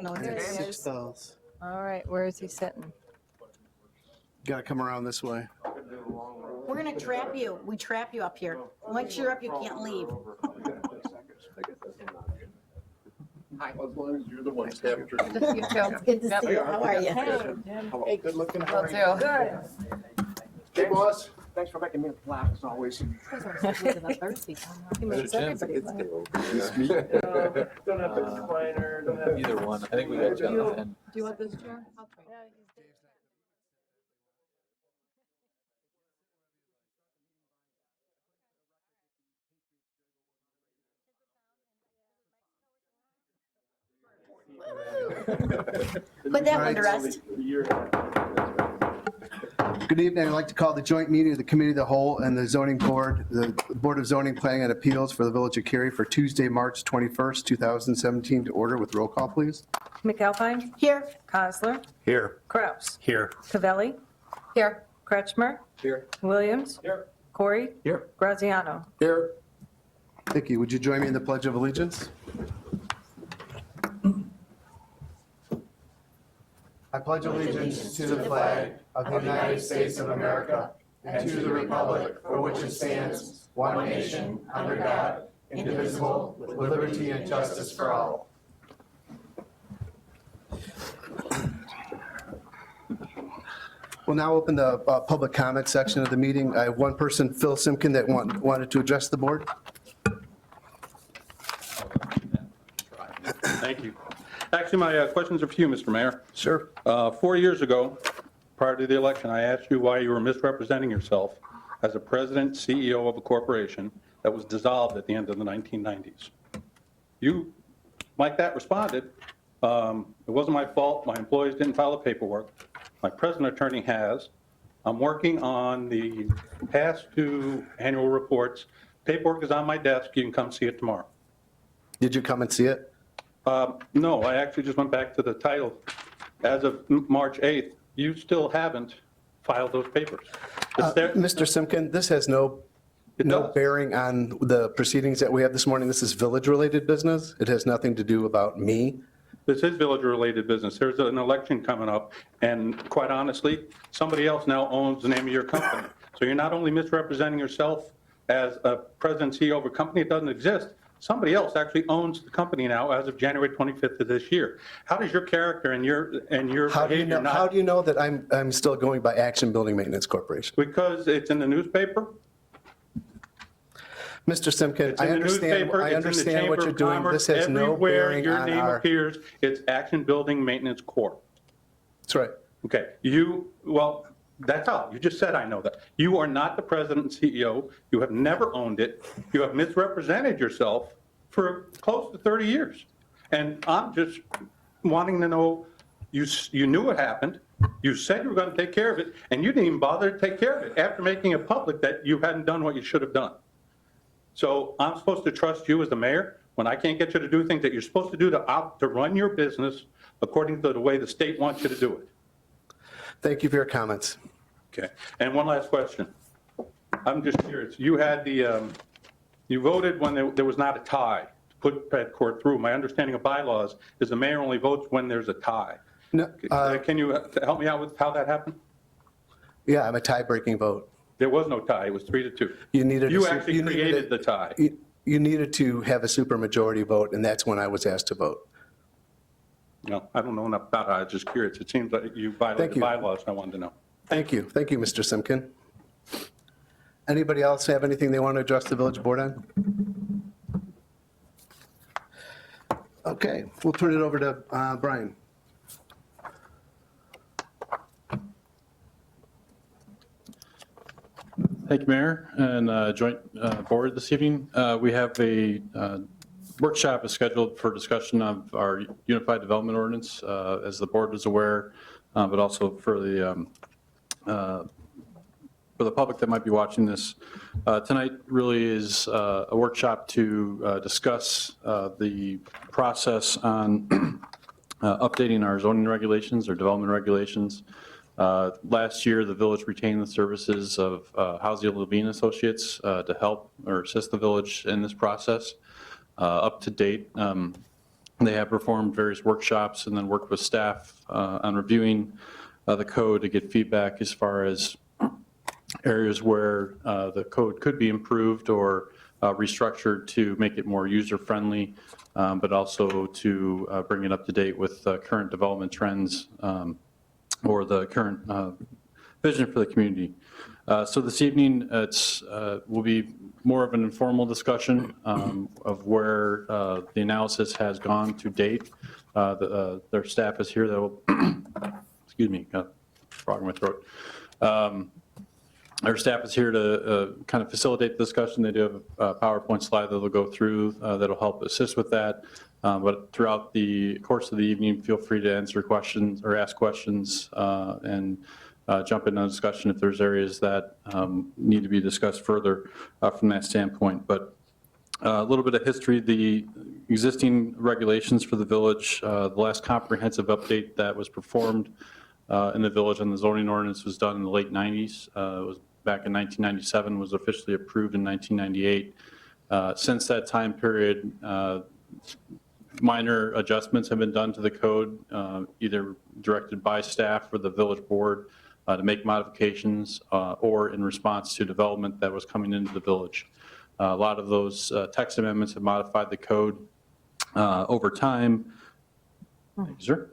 No, There he it's is. $6. All right, where is he sitting? Got to come around this way. We're gonna trap you. We trap you up here. Once you're up, you can't leave. Hi. As long as you're the one captured. Good to see you, too. Good to Yep. see you. How are you? Hey, Jim. Hey, good looking. Will do. Good. Hey, boss. Thanks for making me laugh as always. He makes everybody laugh. Don't have a recliner, don't have. Either one. I think we got you on the end. Do you want this chair? I'll trade. Put that one to rest. Good evening. I'd like to call the joint meeting of the Committee of the Whole and the Zoning Board, the Board of Zoning Planning and Appeals for the Village of Cary for Tuesday, March 21st, 2017 to order with roll call, please. McAlpine? Here. Kozler? Here. Kraus? Here. Cavelli? Here. Kretschmer? Here. Williams? Here. Corey? Here. Graziano? Here. Thank you. Would you join me in the Pledge of Allegiance? I pledge allegiance to the flag of the United States of America and to the republic for which it stands, one nation, under God, indivisible, with liberty and justice for all. We'll now open the public comment section of the meeting. I have one person, Phil Simkin, that wanted to address the board. Thank you. Actually, my questions are for you, Mr. Mayor. Sure. 4 years ago, prior to the election, I asked you why you were misrepresenting yourself as a president, CEO of a corporation that was dissolved at the end of the 1990s. You, like that, responded, it wasn't my fault, my employees didn't file the paperwork. My present attorney has. I'm working on the past 2 annual reports. Paperwork is on my desk, you can come see it tomorrow. Did you come and see it? No, I actually just went back to the title. As of March 8th, you still haven't filed those papers. It's there. Mr. Simkin, this has no does. bearing on the proceedings that we have this morning. This is village-related business. It has nothing to do about me. This is village-related business. There's an election coming up, and quite honestly, somebody else now owns the name of your company. So you're not only misrepresenting yourself as a president CEO of a company that doesn't exist, somebody else actually owns the company now as of January 25th of this year. How does your character and your How do you behavior know, how not? do you know that I'm still going by Action Building Maintenance Corporation? Because it's in the newspaper. Mr. Simkin, It's I in the understand, newspaper, I it's in the understand what Chamber you're of doing. Commerce. This has no Everywhere bearing your on name our, appears, it's Action Building Maintenance Corp. that's right. Okay, well, that's all. You just said I know that. You are not the president and CEO. You have never owned it. You have misrepresented yourself for close to 30 years. And I'm just wanting to know, you knew what happened. You said you were going to take care of it, and you didn't even bother to take care of it after making it public that you hadn't done what you should have done. So I'm supposed to trust you as the mayor when I can't get you to do things that you're supposed to do to run your business according to the way the state wants you to do it. Thank you for your comments. Okay, and one last question. I'm just curious, you had you voted when there was not a tie to put Pet Court through. My understanding of bylaws is the mayor only votes when there's a tie. No, Can you help me out with how that happened? yeah, I'm a tie-breaking vote. There was no tie, it was 3-2. You needed. You a su- actually you needed created a- the tie. You needed to have a supermajority vote, and that's when I was asked to vote. No, I don't know enough about it, I was just curious. It seems like you Thank violated you. bylaws, I wanted to know. Thank you, Mr. Simkin. Anybody else have anything they want to address the village board on? Okay, we'll turn it over to Brian. Thank you, Mayor, and joint board this evening. We have a workshop is scheduled for discussion of our Unified Development Ordinance, as the board is aware, but also for the public that might be watching this. Tonight really is a workshop to discuss the process on updating our zoning regulations or development regulations. Last year, the village retained the services of Housing Levine Associates to help or assist the village in this process. Up to date, They have performed various workshops and then worked with staff on reviewing the code to get feedback as far as areas where the code could be improved or restructured to make it more user-friendly, but also to bring it up to date with current development trends or the current vision for the community. So this evening, it's will be more of an informal discussion of where the analysis has gone to date. Their staff is here that will, excuse me, got a frog in my throat. Our staff is here to kind of facilitate the discussion. They do have a PowerPoint slide that they'll go through that'll help assist with that. But throughout the course of the evening, feel free to answer questions or ask questions and jump into a discussion if there's areas that need to be discussed further from that standpoint. But a little bit of history, the existing regulations for the village, the last comprehensive update that was performed in the village on the zoning ordinance was done in the late 90s. It was back in 1997, was officially approved in 1998. Since that time period, minor adjustments have been done to the code, either directed by staff or the village board to make modifications or in response to development that was coming into the village. A lot of those text amendments have modified the code over time. Thank you, sir.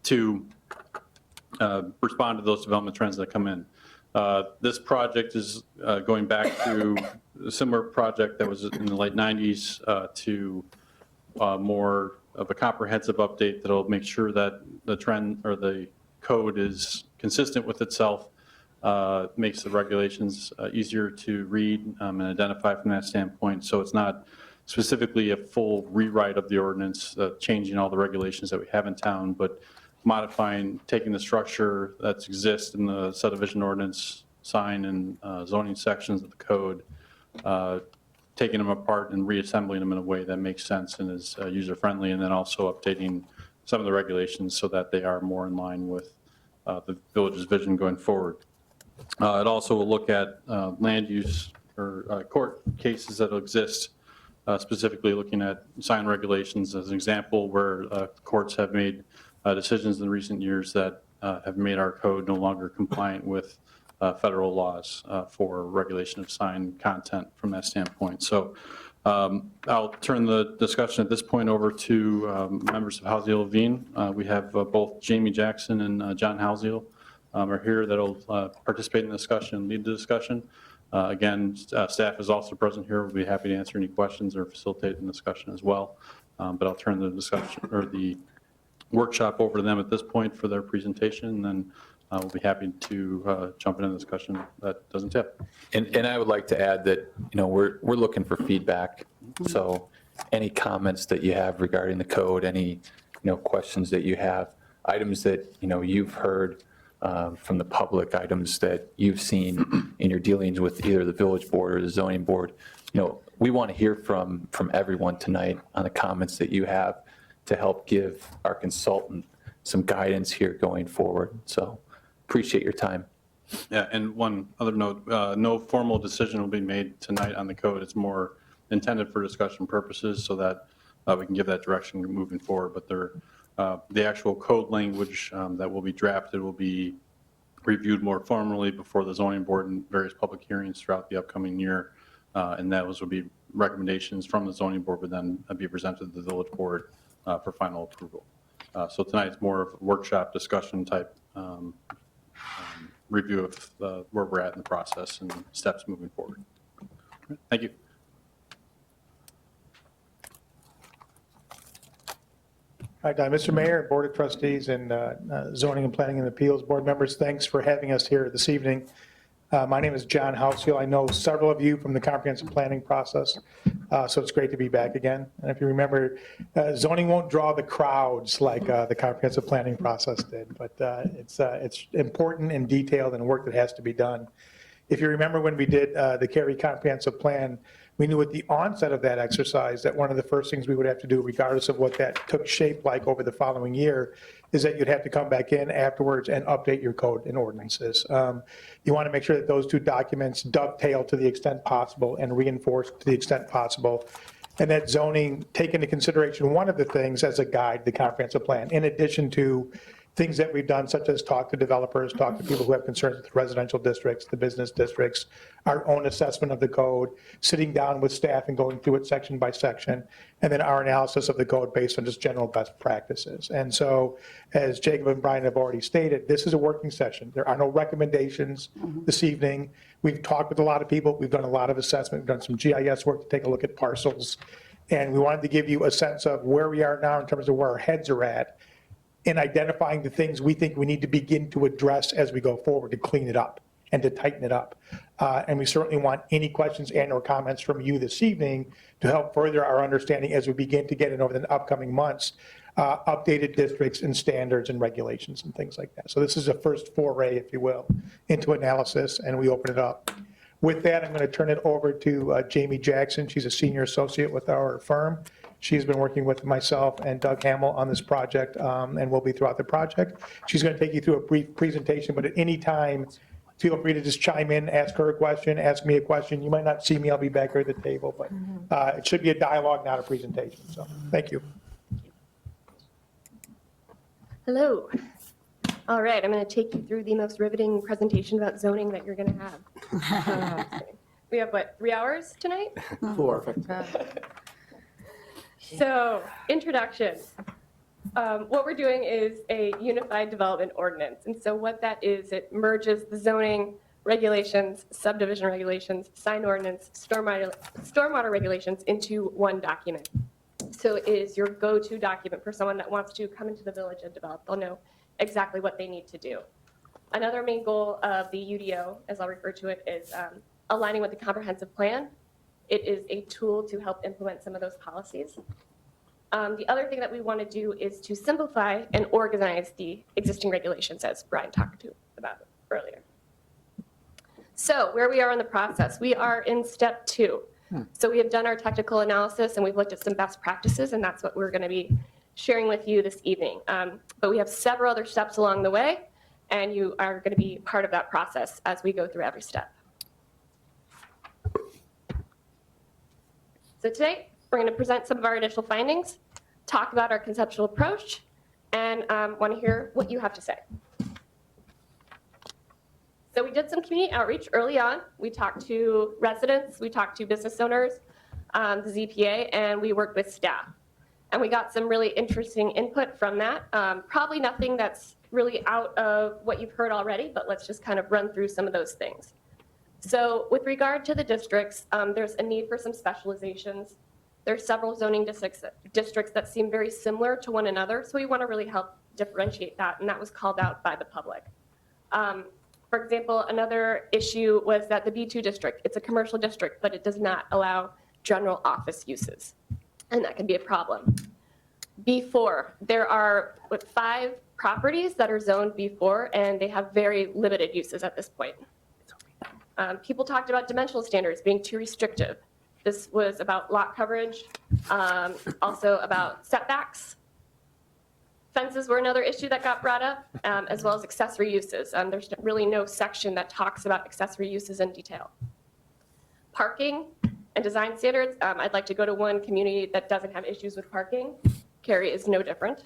To respond to those development trends that come in. This project is going back to a similar project that was in the late 90s to more of a comprehensive update that will make sure that the trend or the code is consistent with itself, makes the regulations easier to read and identify from that standpoint. So it's not specifically a full rewrite of the ordinance, changing all the regulations that we have in town, but modifying, taking the structure that exists in the subdivision ordinance, sign and zoning sections of the code, taking them apart and reassembling them in a way that makes sense and is user-friendly, and then also updating some of the regulations so that they are more in line with the village's vision going forward. It also will look at land use or court cases that exist, specifically looking at sign regulations as an example where courts have made decisions in recent years that have made our code no longer compliant with federal laws for regulation of sign content from that standpoint. So I'll turn the discussion at this point over to members of Halsey Levine. We have both Jamie Jackson and John Halsey are here that'll participate in the discussion, lead the discussion. Again, staff is also present here. We'll be happy to answer any questions or facilitate the discussion as well. But I'll turn the discussion or the workshop over to them at this point for their presentation, and then we'll be happy to jump into the discussion that doesn't tip. And I would like to add that, we're looking for feedback. So any comments that you have regarding the code, any, questions that you have, items that, you've heard from the public, items that you've seen in your dealings with either the village board or the zoning board, we want to hear from everyone tonight on the comments that you have to help give our consultant some guidance here going forward. So appreciate your time. Yeah, and one other note, no formal decision will be made tonight on the code. It's more intended for discussion purposes so that we can give that direction moving forward. But the actual code language that will be drafted will be reviewed more formally before the zoning board and various public hearings throughout the upcoming year. And those will be recommendations from the zoning board, but then be presented to the village board for final approval. So tonight is more of a workshop discussion type review of where we're at in the process and steps moving forward. Thank you. All right, Mr. Mayor, Board of Trustees, and Zoning and Planning and Appeals Board members, thanks for having us here this evening. My name is John Houseel. I know several of you from the comprehensive planning process, so it's great to be back again. And if you remember, zoning won't draw the crowds like the comprehensive planning process did, but it's important and detailed and work that has to be done. If you remember when we did the Cary comprehensive plan, we knew at the onset of that exercise that one of the first things we would have to do, regardless of what that took shape like over the following year, is that you'd have to come back in afterwards and update your code and ordinances. You want to make sure that those two documents dovetail to the extent possible and reinforce to the extent possible. And that zoning take into consideration one of the things as a guide, the comprehensive plan, in addition to things that we've done, such as talk to developers, talk to people who have concerns with the residential districts, the business districts, our own assessment of the code, sitting down with staff and going through it section by section, and then our analysis of the code based on just general best practices. And so, as Jacob and Brian have already stated, this is a working session. There are no recommendations this evening. We've talked with a lot of people. We've done a lot of assessment. We've done some GIS work to take a look at parcels. And we wanted to give you a sense of where we are now in terms of where our heads are at in identifying the things we think we need to begin to address as we go forward to clean it up and to tighten it up. And we certainly want any questions and or comments from you this evening to help further our understanding as we begin to get in over the upcoming months, updated districts and standards and regulations and things like that. So this is a first foray, if you will, into analysis, and we open it up. With that, I'm going to turn it over to Jamie Jackson. She's a senior associate with our firm. She's been working with myself and Doug Hamill on this project and will be throughout the project. She's going to take you through a brief presentation, but at any time, feel free to just chime in, ask her a question, ask me a question. You might not see me, I'll be back here at the table, but it should be a dialogue, not a presentation. So thank you. Hello. All right, I'm going to take you through the most riveting presentation about zoning that you're going to have. We have, what, 3 hours tonight? 4. So, introduction. What we're doing is a unified development ordinance. And so what that is, it merges the zoning regulations, subdivision regulations, sign ordinance, stormwater regulations into one document. So it is your go-to document for someone that wants to come into the village and develop. They'll know exactly what they need to do. Another main goal of the UDO, as I'll refer to it, is aligning with the comprehensive plan. It is a tool to help implement some of those policies. The other thing that we want to do is to simplify and organize the existing regulations, as Brian talked about earlier. So where we are in the process, we are in step 2. So we have done our technical analysis and we've looked at some best practices, and that's what we're going to be sharing with you this evening. But we have several other steps along the way, and you are going to be part of that process as we go through every step. So today, we're going to present some of our initial findings, talk about our conceptual approach, and want to hear what you have to say. So we did some community outreach early on. We talked to residents, we talked to business owners, the ZPA, and we worked with staff. And we got some really interesting input from that. Probably nothing that's really out of what you've heard already, but let's just kind of run through some of those things. So with regard to the districts, there's a need for some specializations. There's several zoning districts that seem very similar to one another, so we want to really help differentiate that, and that was called out by the public. For example, another issue was that the B2 district, it's a commercial district, but it does not allow general office uses, and that can be a problem. B4, there are 5 properties that are zoned B4, and they have very limited uses at this point. People talked about dimensional standards being too restrictive. This was about lot coverage, also about setbacks. Fences were another issue that got brought up, as well as accessory uses. There's really no section that talks about accessory uses in detail. Parking and design standards. I'd like to go to one community that doesn't have issues with parking. Cary is no different.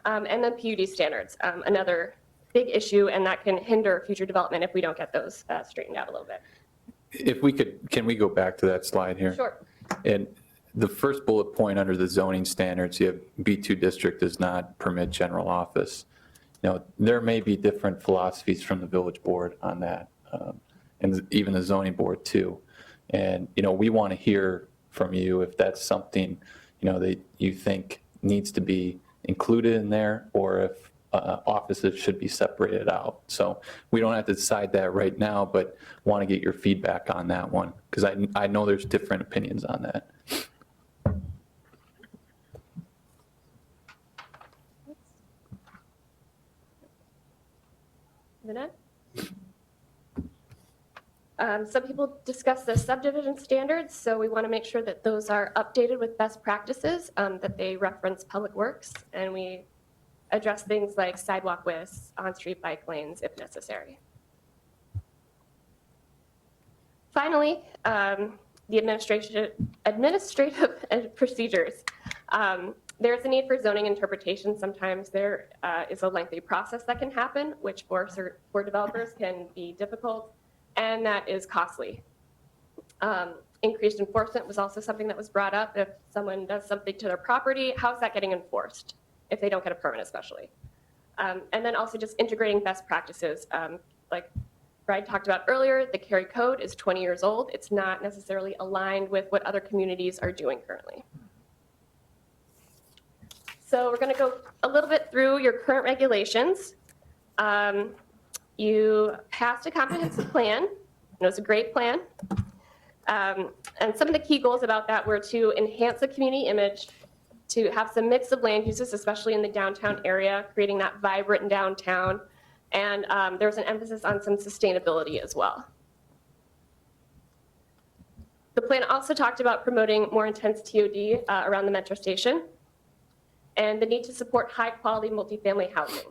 And then PUD standards, another big issue, and that can hinder future development if we don't get those straightened out a little bit. If we could, can we go back to that slide here? Sure. And the first bullet point under the zoning standards, you have B2 district does not permit general office. Now, there may be different philosophies from the village board on that, and even the zoning board too. And, we want to hear from you if that's something, that you think needs to be included in there, or if offices should be separated out. So we don't have to decide that right now, but want to get your feedback on that one, because I know there's different opinions on that. Some people discuss the subdivision standards, so we want to make sure that those are updated with best practices, that they reference public works, and we address things like sidewalk widths, on-street bike lanes if necessary. Finally, the administrative procedures. There's a need for zoning interpretation. Sometimes there is a lengthy process that can happen, which for developers can be difficult, and that is costly. Increased enforcement was also something that was brought up. If someone does something to their property, how's that getting enforced if they don't get a permit especially? And then also just integrating best practices. Like Brad talked about earlier, the Cary Code is 20 years old. It's not necessarily aligned with what other communities are doing currently. So we're going to go a little bit through your current regulations. You passed a comprehensive plan. It was a great plan. And some of the key goals about that were to enhance the community image, to have some mix of land uses, especially in the downtown area, creating that vibrant downtown. And there was an emphasis on some sustainability as well. The plan also talked about promoting more intense TOD around the metro station and the need to support high quality multifamily housing.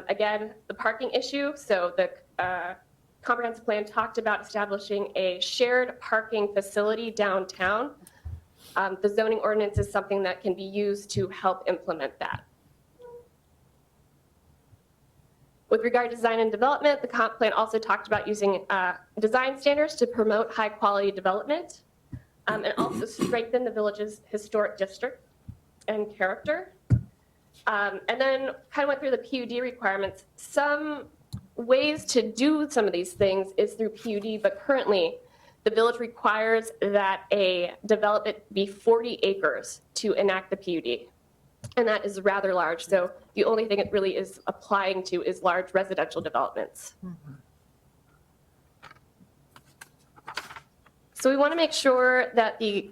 Again, the parking issue, so the comprehensive plan talked about establishing a shared parking facility downtown. The zoning ordinance is something that can be used to help implement that. With regard to design and development, the comp plan also talked about using design standards to promote high quality development and also strengthen the village's historic district and character. And then kind of went through the PUD requirements. Some ways to do some of these things is through PUD, but currently the village requires that a development be 40 acres to enact the PUD. And that is rather large. So the only thing it really is applying to is large residential developments. So we want to make sure that the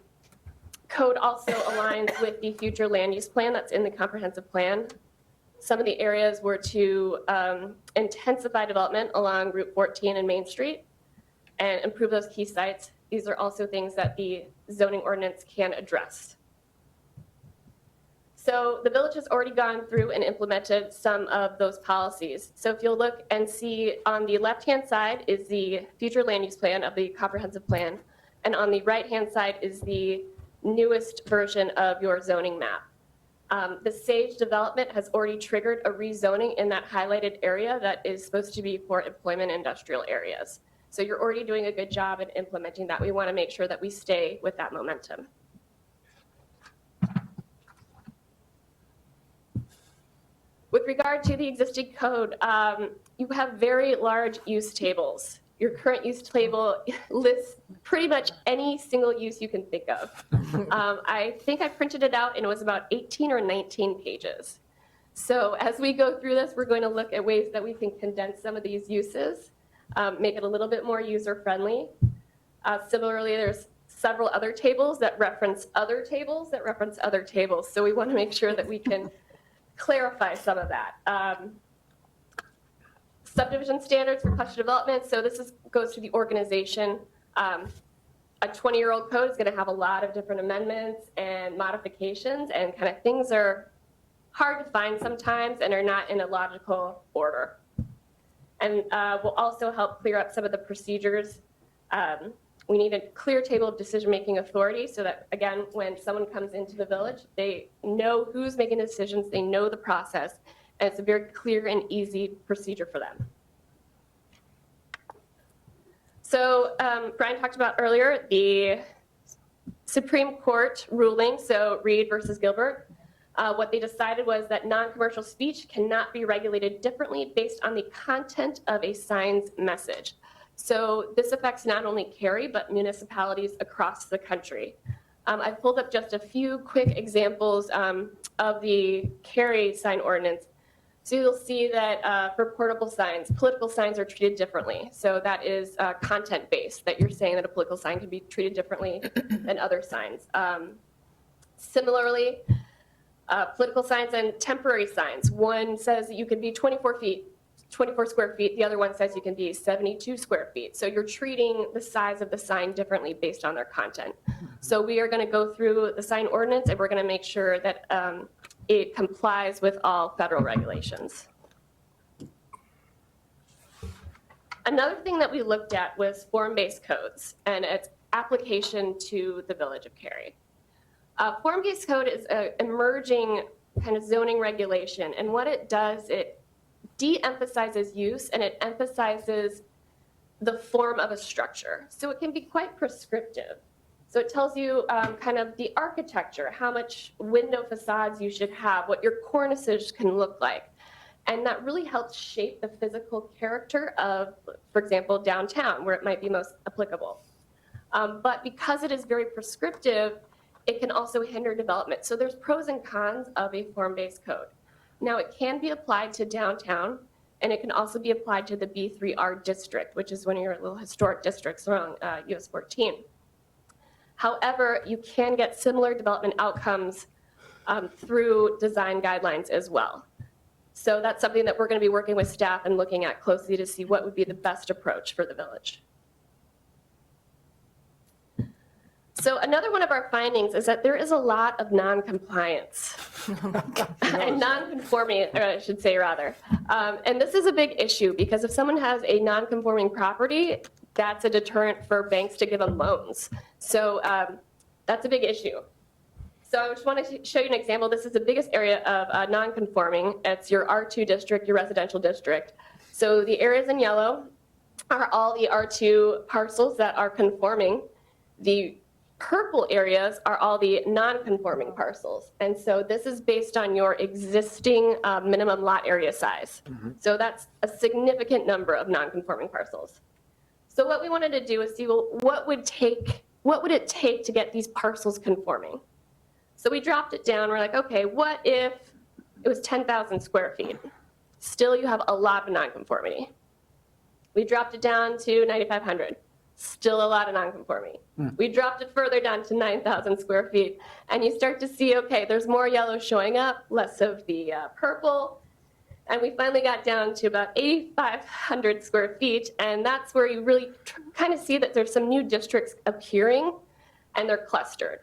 code also aligns with the future land use plan that's in the comprehensive plan. Some of the areas were to intensify development along Route 14 and Main Street and improve those key sites. These are also things that the zoning ordinance can address. So the village has already gone through and implemented some of those policies. So if you'll look and see on the left-hand side is the future land use plan of the comprehensive plan. And on the right-hand side is the newest version of your zoning map. The Sage development has already triggered a rezoning in that highlighted area that is supposed to be for employment industrial areas. So you're already doing a good job in implementing that. We want to make sure that we stay with that momentum. With regard to the existing code, you have very large use tables. Your current use table lists pretty much any single use you can think of. I think I printed it out and it was about 18 or 19 pages. So as we go through this, we're going to look at ways that we can condense some of these uses, make it a little bit more user-friendly. Similarly, there's several other tables that reference other tables that reference other tables. So we want to make sure that we can clarify some of that. Subdivision standards for cluster development. So this goes to the organization. A 20-year-old code is going to have a lot of different amendments and modifications, and kind of things are hard to find sometimes and are not in a logical order. And will also help clear up some of the procedures. We need a clear table of decision-making authority so that, again, when someone comes into the village, they know who's making the decisions, they know the process, and it's a very clear and easy procedure for them. So Brian talked about earlier the Supreme Court ruling, so Reed versus Gilbert. What they decided was that non-commercial speech cannot be regulated differently based on the content of a sign's message. So this affects not only Cary, but municipalities across the country. I've pulled up just a few quick examples of the Cary sign ordinance. So you'll see that for portable signs, political signs are treated differently. So that is content-based, that you're saying that a political sign can be treated differently than other signs. Similarly, political signs and temporary signs. One says that you can be 24 square feet. The other one says you can be 72 square feet. So you're treating the size of the sign differently based on their content. So we are going to go through the sign ordinance and we're going to make sure that it complies with all federal regulations. Another thing that we looked at was form-based codes, and it's application to the Village of Cary. Form-based code is an emerging kind of zoning regulation, and what it does, it de-emphasizes use and it emphasizes the form of a structure. So it can be quite prescriptive. So it tells you kind of the architecture, how much window facades you should have, what your cornices can look like. And that really helps shape the physical character of, for example, downtown, where it might be most applicable. But because it is very prescriptive, it can also hinder development. So there's pros and cons of a form-based code. Now, it can be applied to downtown, and it can also be applied to the B3R district, which is one of your little historic districts along US 14. However, you can get similar development outcomes through design guidelines as well. So that's something that we're going to be working with staff and looking at closely to see what would be the best approach for the village. So another one of our findings is that there is a lot of non-compliance and non-conforming, or I should say rather. And this is a big issue because if someone has a non-conforming property, that's a deterrent for banks to give them loans. So that's a big issue. So I just want to show you an example. This is the biggest area of non-conforming. It's your R2 district, your residential district. So the areas in yellow are all the R2 parcels that are conforming. The purple areas are all the non-conforming parcels. And so this is based on your existing minimum lot area size. So that's a significant number of non-conforming parcels. So what we wanted to do is see, well, what would it take to get these parcels conforming? So we dropped it down. We're like, okay, what if it was 10,000 square feet? Still, you have a lot of nonconformity. We dropped it down to 9,500. Still a lot of nonconformity. We dropped it further down to 9,000 square feet. And you start to see, okay, there's more yellow showing up, less of the purple. And we finally got down to about 8,500 square feet. And that's where you really kind of see that there's some new districts appearing and they're clustered.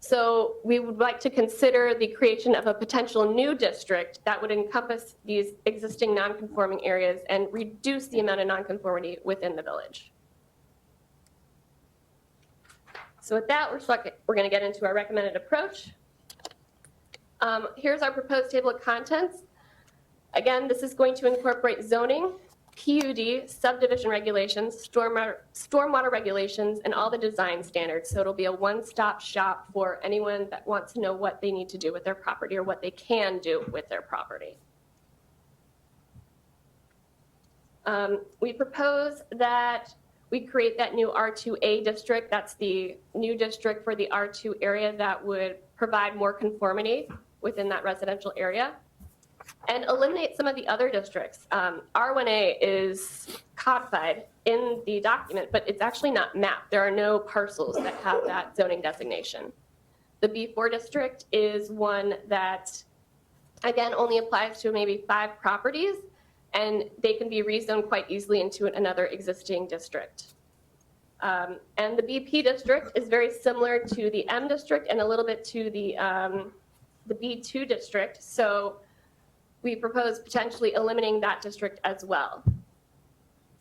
So we would like to consider the creation of a potential new district that would encompass these existing nonconforming areas and reduce the amount of nonconformity within the village. So with that, we're going to get into our recommended approach. Here's our proposed table of contents. Again, this is going to incorporate zoning, PUD, subdivision regulations, stormwater regulations, and all the design standards. So it'll be a one-stop shop for anyone that wants to know what they need to do with their property or what they can do with their property. We propose that we create that new R2A district. That's the new district for the R2 area that would provide more conformity within that residential area. And eliminate some of the other districts. R1A is codified in the document, but it's actually not mapped. There are no parcels that have that zoning designation. The B4 district is one that, again, only applies to maybe 5 properties, and they can be rezoned quite easily into another existing district. And the BP district is very similar to the M district and a little bit to the B2 district. So we propose potentially eliminating that district as well.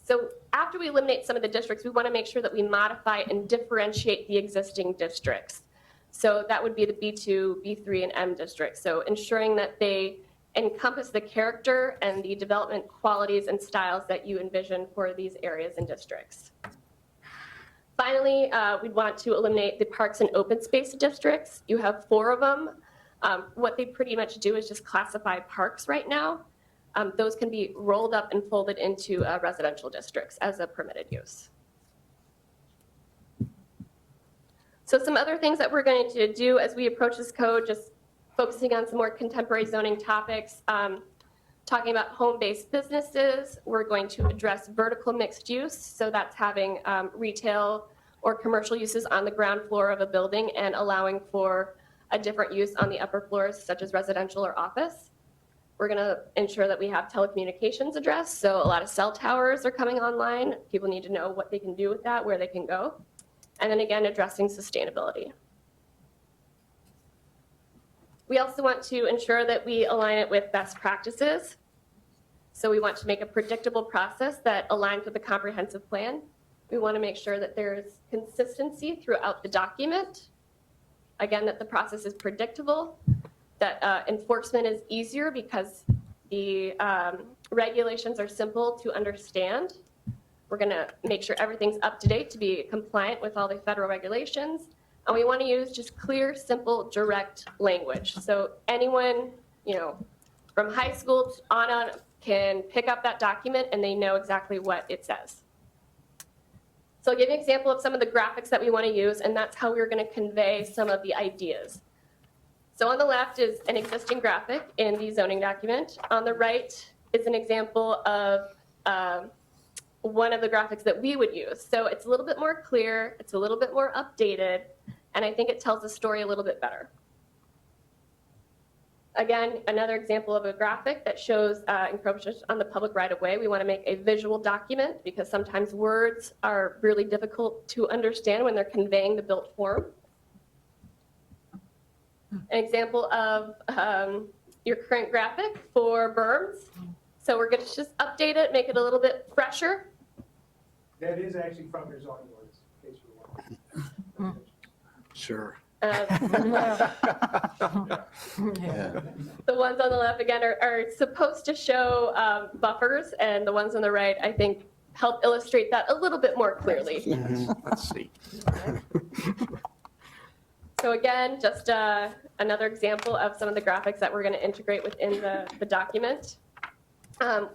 So after we eliminate some of the districts, we want to make sure that we modify and differentiate the existing districts. So that would be the B2, B3, and M districts. So ensuring that they encompass the character and the development qualities and styles that you envision for these areas and districts. Finally, we'd want to eliminate the parks and open space districts. You have 4 of them. What they pretty much do is just classify parks right now. Those can be rolled up and folded into residential districts as a permitted use. So some other things that we're going to do as we approach this code, just focusing on some more contemporary zoning topics, talking about home-based businesses. We're going to address vertical mixed use. So that's having retail or commercial uses on the ground floor of a building and allowing for a different use on the upper floors, such as residential or office. We're going to ensure that we have telecommunications addressed. So a lot of cell towers are coming online. People need to know what they can do with that, where they can go. And then again, addressing sustainability. We also want to ensure that we align it with best practices. So we want to make a predictable process that aligns with the comprehensive plan. We want to make sure that there's consistency throughout the document. Again, that the process is predictable, that enforcement is easier because the regulations are simple to understand. We're going to make sure everything's up to date to be compliant with all the federal regulations. And we want to use just clear, simple, direct language. So anyone, from high school on can pick up that document and they know exactly what it says. So I'll give you an example of some of the graphics that we want to use, and that's how we're going to convey some of the ideas. So on the left is an existing graphic in the zoning document. On the right is an example of one of the graphics that we would use. So it's a little bit more clear, it's a little bit more updated, and I think it tells the story a little bit better. Again, another example of a graphic that shows encroachment on the public right-of-way. We want to make a visual document because sometimes words are really difficult to understand when they're conveying the built form. An example of your current graphic for berms. So we're going to just update it, make it a little bit fresher. That is actually from your zoning ordinance, in case you're wondering. Sure. Yeah. The ones on the left, again, are supposed to show buffers, and the ones on the right, I think, help illustrate that a little bit more clearly. Let's see. So again, just another example of some of the graphics that we're going to integrate within the document.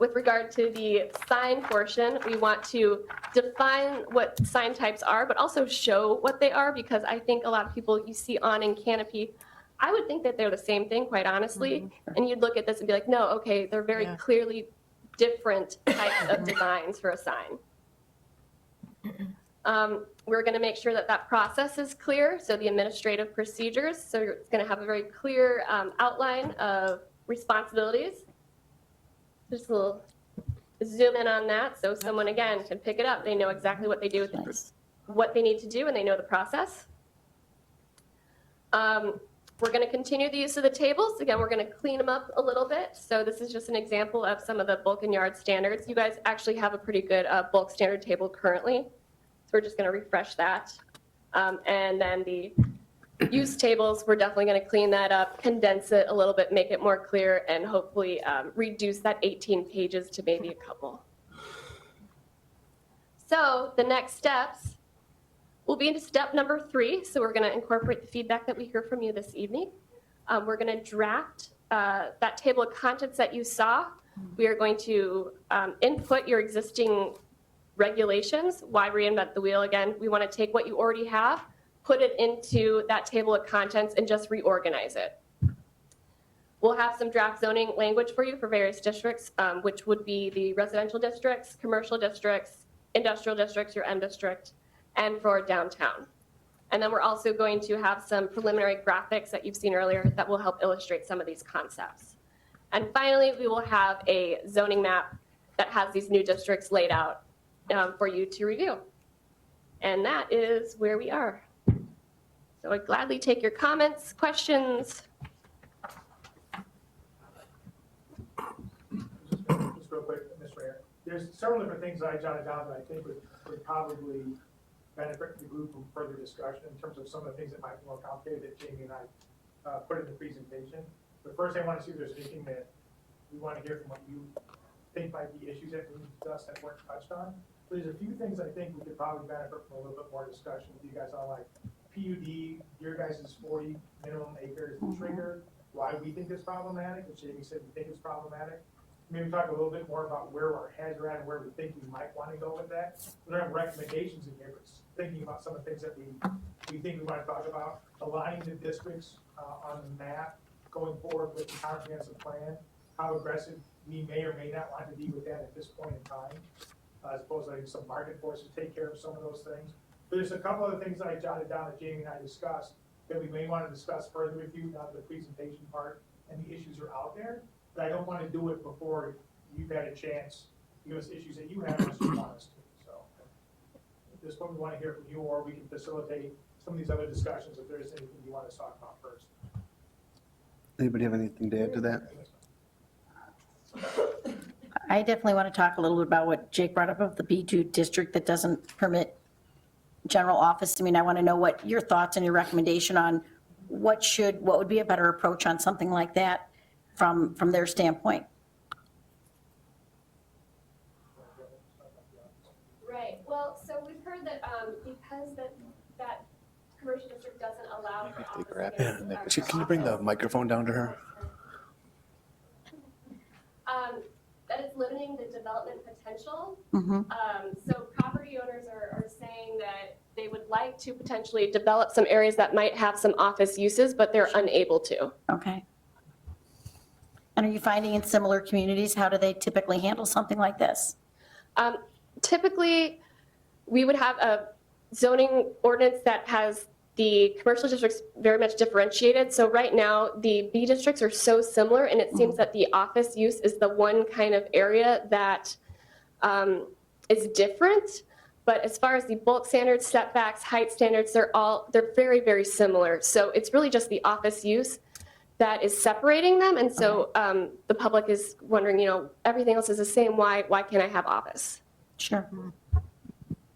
With regard to the sign portion, we want to define what sign types are, but also show what they are, because I think a lot of people you see awning, canopy, I would think that they're the same thing, quite honestly. And you'd look at this and be like, no, okay, they're very clearly different types of designs for a sign. We're going to make sure that that process is clear, so the administrative procedures. So it's going to have a very clear outline of responsibilities. Just a little zoom in on that, so someone, again, can pick it up. They know exactly what they do, what they need to do, and they know the process. We're going to continue the use of the tables. Again, we're going to clean them up a little bit. So this is just an example of some of the bulk and yard standards. You guys actually have a pretty good bulk standard table currently. So we're just going to refresh that. And then the use tables, we're definitely going to clean that up, condense it a little bit, make it more clear, and hopefully reduce that 18 pages to maybe a couple. So the next steps will be into step number 3. So we're going to incorporate the feedback that we hear from you this evening. We're going to draft that table of contents that you saw. We are going to input your existing regulations. Why reinvent the wheel again? We want to take what you already have, put it into that table of contents, and just reorganize it. We'll have some draft zoning language for you for various districts, which would be the residential districts, commercial districts, industrial districts, your M district, and for downtown. And then we're also going to have some preliminary graphics that you've seen earlier that will help illustrate some of these concepts. And finally, we will have a zoning map that has these new districts laid out for you to review. And that is where we are. So I'd gladly take your comments, questions. Just real quick, Mr. Mayor. There's several different things that I jotted down that I think would probably benefit the group from further discussion in terms of some of the things that might be more complicated that Jamie and I put in the presentation. But first, I want to see if there's anything that we want to hear from what you think might be issues that we discussed that weren't touched on. So there's a few things I think we could probably benefit from a little bit more discussion with you guys on, like PUD, your guys' 40 minimum acres trigger, why we think it's problematic, which Jamie said we think it's problematic. Maybe talk a little bit more about where our heads are at and where we think we might want to go with that. We don't have recommendations in here, but thinking about some of the things that we think we want to talk about, aligning the districts on the map, going forward with the comprehensive plan, how aggressive we may or may not want to be with that at this point in time, as opposed to like some market forces take care of some of those things. But there's a couple other things that I jotted down that Jamie and I discussed that we may want to discuss further with you now that the presentation part and the issues are out there. But I don't want to do it before you've had a chance to give us issues that you have unless you want us to. So at this point, we want to hear from you, or we can facilitate some of these other discussions if there's anything you want to talk about first. Anybody have anything to add to that? I definitely want to talk a little bit about what Jake brought up of the B2 district that doesn't permit general office. I mean, I want to know what your thoughts and your recommendation on what would be a better approach on something like that from their standpoint. Right, well, so we've heard that because that commercial district doesn't allow for office space, Can you bring the microphone down to her? that it's limiting the development potential. Mhm. So property owners are saying that they would like to potentially develop some areas that might have some office uses, but they're unable to. Okay. And are you finding in similar communities, how do they typically handle something like this? Typically, we would have a zoning ordinance that has the commercial districts very much differentiated. So right now, the B districts are so similar, and it seems that the office use is the one kind of area that is different. But as far as the bulk standards, setbacks, height standards, they're very, very similar. So it's really just the office use that is separating them. And so the public is wondering, everything else is the same. Why can't I have office? Sure.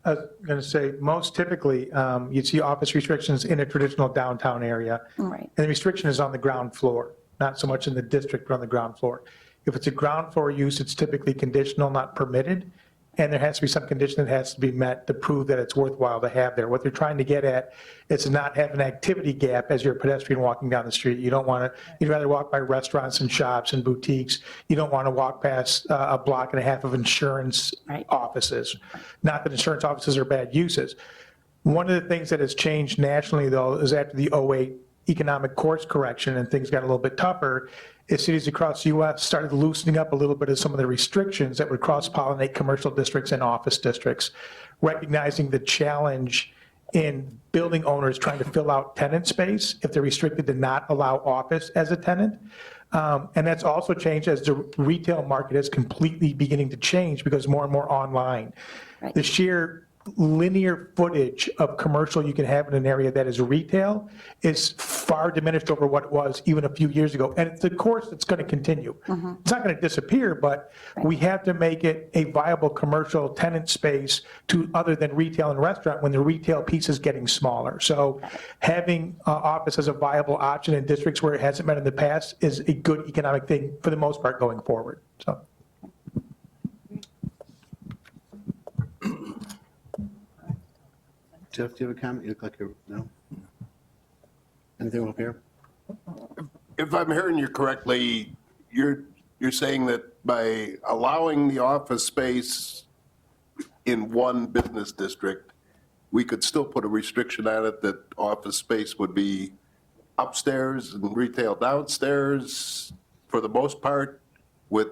I was going to say, most typically, you'd see office restrictions in a traditional downtown area. Right. And the restriction is on the ground floor, not so much in the district, but on the ground floor. If it's a ground floor use, it's typically conditional, not permitted. And there has to be some condition that has to be met to prove that it's worthwhile to have there. What they're trying to get at is to not have an activity gap as you're a pedestrian walking down the street. You don't want to, you'd rather walk by restaurants and shops and boutiques. You don't want to walk past a block and a half of insurance Right. offices. Not that insurance offices are bad uses. One of the things that has changed nationally, though, is after the 2008 economic course correction and things got a little bit tougher, is cities across the U.S. started loosening up a little bit of some of the restrictions that would cross-pollinate commercial districts and office districts, recognizing the challenge in building owners trying to fill out tenant space if they're restricted to not allow office as a tenant. And that's also changed as the retail market is completely beginning to change because more and more online. Right. The sheer linear footage of commercial you can have in an area that is retail is far diminished over what it was even a few years ago. And it's a course that's going to continue. It's not going to disappear, but we have to make it a viable commercial tenant space to other than retail and restaurant when the retail piece is getting smaller. So having office as a viable option in districts where it hasn't been in the past is a good economic thing for the most part going forward. So. Jeff, do you have a comment? You look like no? Anything up here? If I'm hearing you correctly, you're saying that by allowing the office space in one business district, we could still put a restriction on it that office space would be upstairs and retail downstairs for the most part, with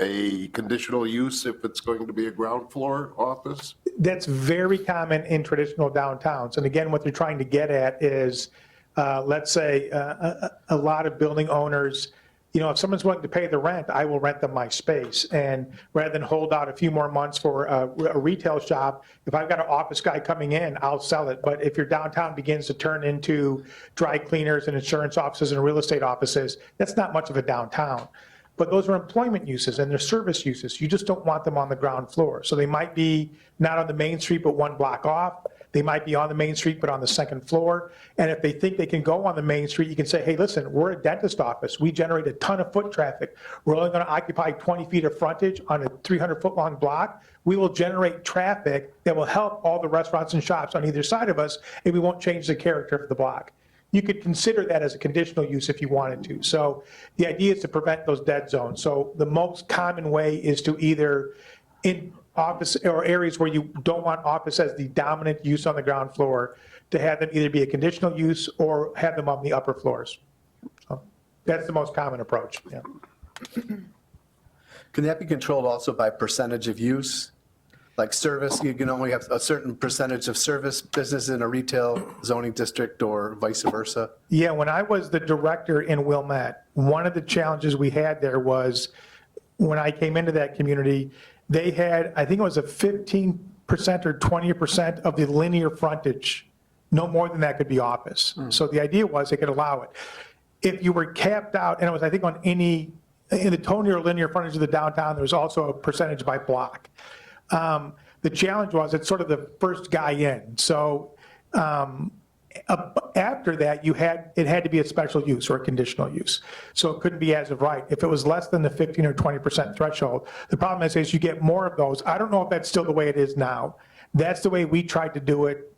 a conditional use if it's going to be a ground floor office? That's very common in traditional downtowns. And again, what they're trying to get at is, let's say, a lot of building owners, if someone's willing to pay the rent, I will rent them my space. And rather than hold out a few more months for a retail shop, if I've got an office guy coming in, I'll sell it. But if your downtown begins to turn into dry cleaners and insurance offices and real estate offices, that's not much of a downtown. But those are employment uses and they're service uses. You just don't want them on the ground floor. So they might be not on the main street, but one block off. They might be on the main street, but on the second floor. And if they think they can go on the main street, you can say, hey, listen, we're a dentist office. We generate a ton of foot traffic. We're only going to occupy 20 feet of frontage on a 300-foot-long block. We will generate traffic that will help all the restaurants and shops on either side of us, and we won't change the character of the block. You could consider that as a conditional use if you wanted to. So the idea is to prevent those dead zones. So the most common way is to either in office or areas where you don't want office as the dominant use on the ground floor, to have them either be a conditional use or have them on the upper floors. So that's the most common approach. Yeah. Can that be controlled also by percentage of use? Like service, you can only have a certain percentage of service business in a retail zoning district or vice versa? Yeah, when I was the director in Wilmette, one of the challenges we had there was when I came into that community, they had, I think it was a 15% or 20% of the linear frontage. No more than that could be office. So the idea was they could allow it. If you were capped out, and it was, I think, on any in the total or linear frontage of the downtown, there was also a percentage by block. The challenge was it's sort of the first guy in. So after that, it had to be a special use or a conditional use. So it couldn't be as of right. If it was less than the 15 or 20% threshold, the problem is you get more of those. I don't know if that's still the way it is now. That's the way we tried to do it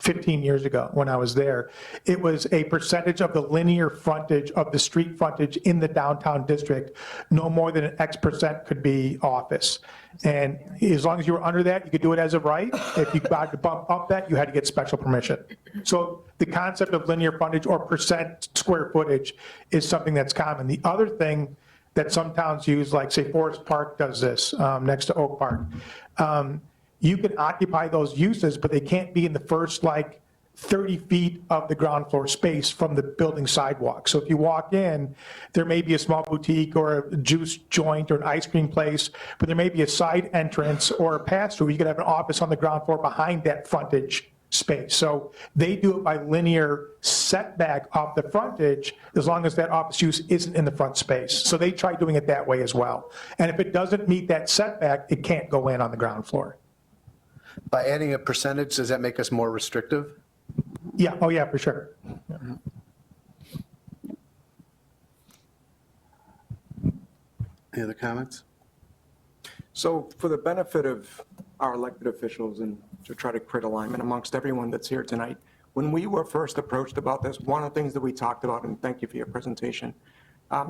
15 years ago when I was there. It was a percentage of the linear frontage of the street frontage in the downtown district. No more than an X percent could be office. And as long as you were under that, you could do it as of right. If you got to bump up that, you had to get special permission. So the concept of linear frontage or percent square footage is something that's common. The other thing that some towns use, like say Forest Park does this next to Oak Park, you can occupy those uses, but they can't be in the first like 30 feet of the ground floor space from the building sidewalk. So if you walk in, there may be a small boutique or a juice joint or an ice cream place, but there may be a side entrance or a pass-through. You could have an office on the ground floor behind that frontage space. So they do it by linear setback off the frontage as long as that office use isn't in the front space. So they try doing it that way as well. And if it doesn't meet that setback, it can't go in on the ground floor. By adding a percentage, does that make us more restrictive? Yeah, oh yeah, for sure. Any other comments? So for the benefit of our elected officials and to try to create alignment amongst everyone that's here tonight, when we were first approached about this, one of the things that we talked about, and thank you for your presentation,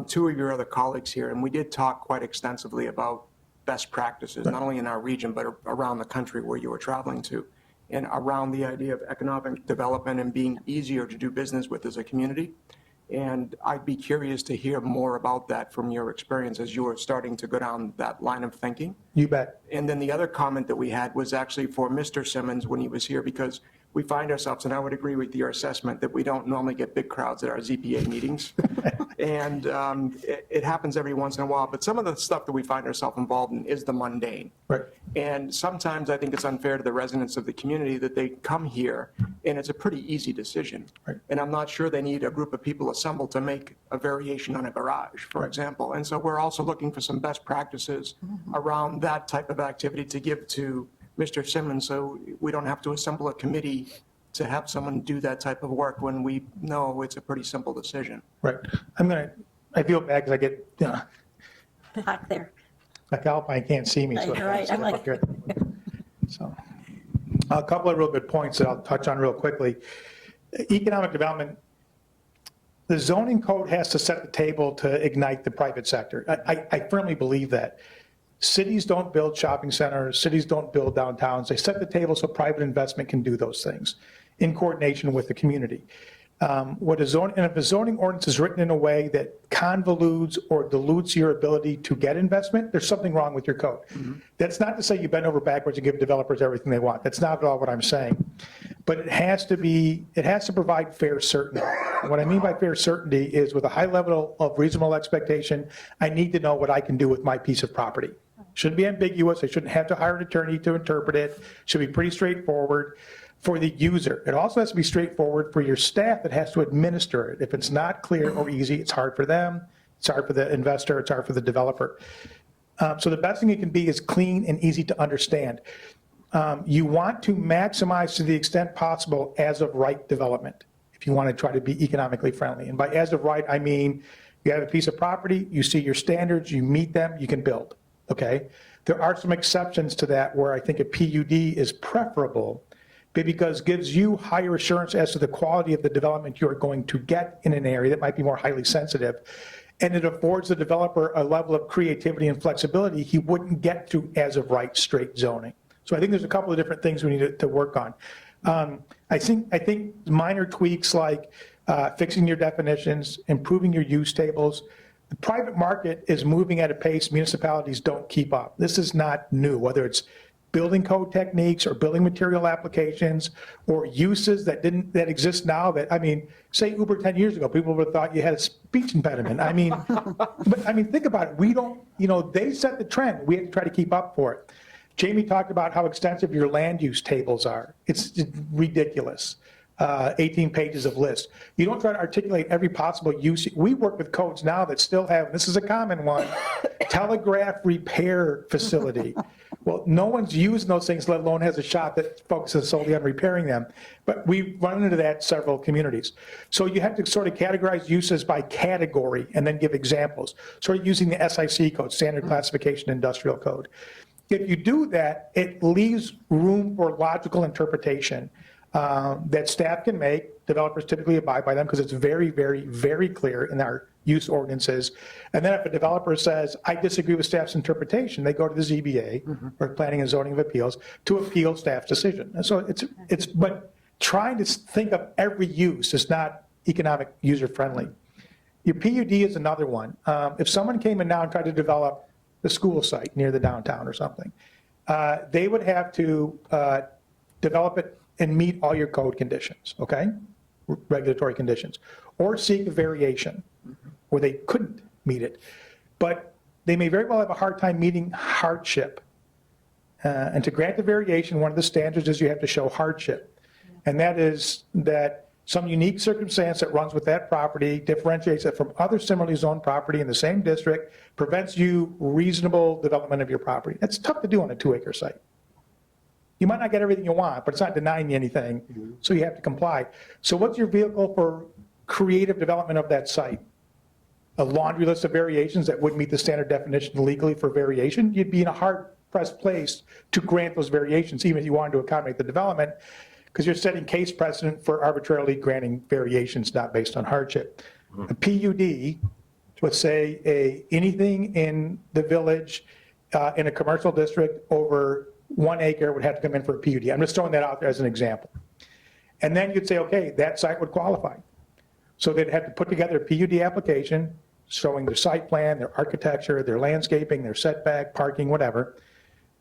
two of your other colleagues here, and we did talk quite extensively about best practices, not only in our region, but around the country where you were traveling to, and around the idea of economic development and being easier to do business with as a community. And I'd be curious to hear more about that from your experience as you were starting to go down that line of thinking. You bet. And then the other comment that we had was actually for Mr. Simmons when he was here, because we find ourselves, and I would agree with your assessment, that we don't normally get big crowds at our ZPA meetings. And it happens every once in a while, but some of the stuff that we find ourselves involved in is the mundane. Right. And sometimes I think it's unfair to the residents of the community that they come here and it's a pretty easy decision. Right. And I'm not sure they need a group of people assembled to make a variation on a garage, for example. And so we're also looking for some best practices around that type of activity to give to Mr. Simmons, so we don't have to assemble a committee to have someone do that type of work when we know it's a pretty simple decision. Right. I feel bad because I get, Back there. like Alpine can't see me. So You're right, I'm like- So, a couple of real good points that I'll touch on real quickly. Economic development, the zoning code has to set the table to ignite the private sector. I firmly believe that. Cities don't build shopping centers, cities don't build downtowns. They set the table so private investment can do those things in coordination with the community. And if a zoning ordinance is written in a way that convolutes or dilutes your ability to get investment, there's something wrong with your code. That's not to say you bend over backwards and give developers everything they want. That's not at all what I'm saying. But it has to provide fair certainty. What I mean by fair certainty is with a high level of reasonable expectation, I need to know what I can do with my piece of property. Shouldn't be ambiguous. I shouldn't have to hire an attorney to interpret it. Should be pretty straightforward for the user. It also has to be straightforward for your staff that has to administer it. If it's not clear or easy, it's hard for them, it's hard for the investor, it's hard for the developer. So the best thing it can be is clean and easy to understand. You want to maximize to the extent possible as of right development if you want to try to be economically friendly. And by as of right, I mean you have a piece of property, you see your standards, you meet them, you can build. Okay? There are some exceptions to that where I think a PUD is preferable because it gives you higher assurance as to the quality of the development you're going to get in an area that might be more highly sensitive. And it affords the developer a level of creativity and flexibility he wouldn't get through as of right straight zoning. So I think there's a couple of different things we need to work on. I think minor tweaks like fixing your definitions, improving your use tables. The private market is moving at a pace municipalities don't keep up. This is not new, whether it's building code techniques or building material applications or uses that exist now that, I mean, say Uber 10 years ago, people would have thought you had a speech impediment. I mean, think about it. We don't, they set the trend. We have to try to keep up for it. Jamie talked about how extensive your land use tables are. It's ridiculous. 18 pages of list. You don't try to articulate every possible use. We work with codes now that still have, this is a common one, telegraph repair facility. Well, no one's using those things, let alone has a shop that focuses solely on repairing them. But we've run into that several communities. So you have to sort of categorize uses by category and then give examples. Sort of using the SIC code, Standard Classification Industrial Code. If you do that, it leaves room for logical interpretation that staff can make. Developers typically abide by them because it's very, very, very clear in our use ordinances. And then if a developer says, I disagree with staff's interpretation, they go to the ZBA, or Planning and Zoning of Appeals, to appeal staff's decision. And so but trying to think of every use is not economic user-friendly. Your PUD is another one. If someone came in now and tried to develop the school site near the downtown or something, they would have to develop it and meet all your code conditions, okay? Regulatory conditions, or seek a variation where they couldn't meet it. But they may very well have a hard time meeting hardship. And to grant the variation, one of the standards is you have to show hardship. And that is that some unique circumstance that runs with that property differentiates it from other similarly zoned property in the same district, prevents you reasonable development of your property. That's tough to do on a 2-acre site. You might not get everything you want, but it's not denying you anything, so you have to comply. So what's your vehicle for creative development of that site? A laundry list of variations that would meet the standard definition legally for variation? You'd be in a hard-pressed place to grant those variations, even if you wanted to accommodate the development, because you're setting case precedent for arbitrarily granting variations not based on hardship. A PUD would say anything in the village in a commercial district over 1 acre would have to come in for a PUD. I'm just throwing that out there as an example. And then you'd say, okay, that site would qualify. So they'd have to put together a PUD application showing their site plan, their architecture, their landscaping, their setback, parking, whatever,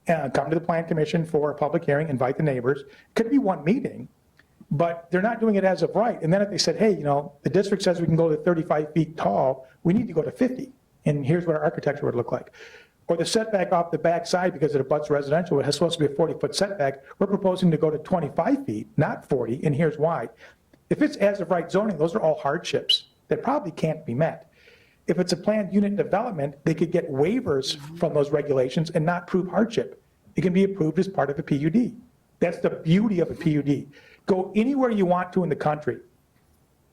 and come to the Plan Commission for a public hearing, invite the neighbors. It could be one meeting, but they're not doing it as of right. And then if they said, hey, the district says we can go to 35 feet tall, we need to go to 50, and here's what our architecture would look like. Or the setback off the back side, because it abuts residential, it has supposed to be a 40-foot setback, we're proposing to go to 25 feet, not 40, and here's why. If it's as of right zoning, those are all hardships that probably can't be met. If it's a planned unit development, they could get waivers from those regulations and not prove hardship. It can be approved as part of a PUD. That's the beauty of a PUD. Go anywhere you want to in the country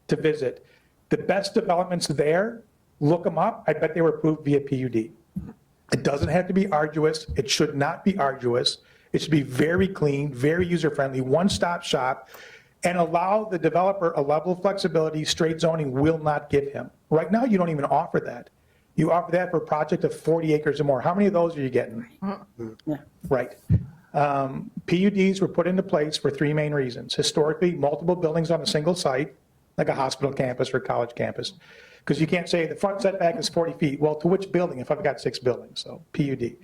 to visit. The best developments there, look them up. I bet they were approved via PUD. It doesn't have to be arduous. It should not be arduous. It should be very clean, very user-friendly, one-stop shop, and allow the developer a level of flexibility straight zoning will not give him. Right now, you don't even offer that. You offer that for a project of 40 acres or more. How many of those are you getting? Yeah. Right. PUDs were put into place for 3 main reasons. Historically, multiple buildings on a single site, like a hospital campus or a college campus. Because you can't say the front setback is 40 feet. Well, to which building if I've got 6 buildings? So PUD.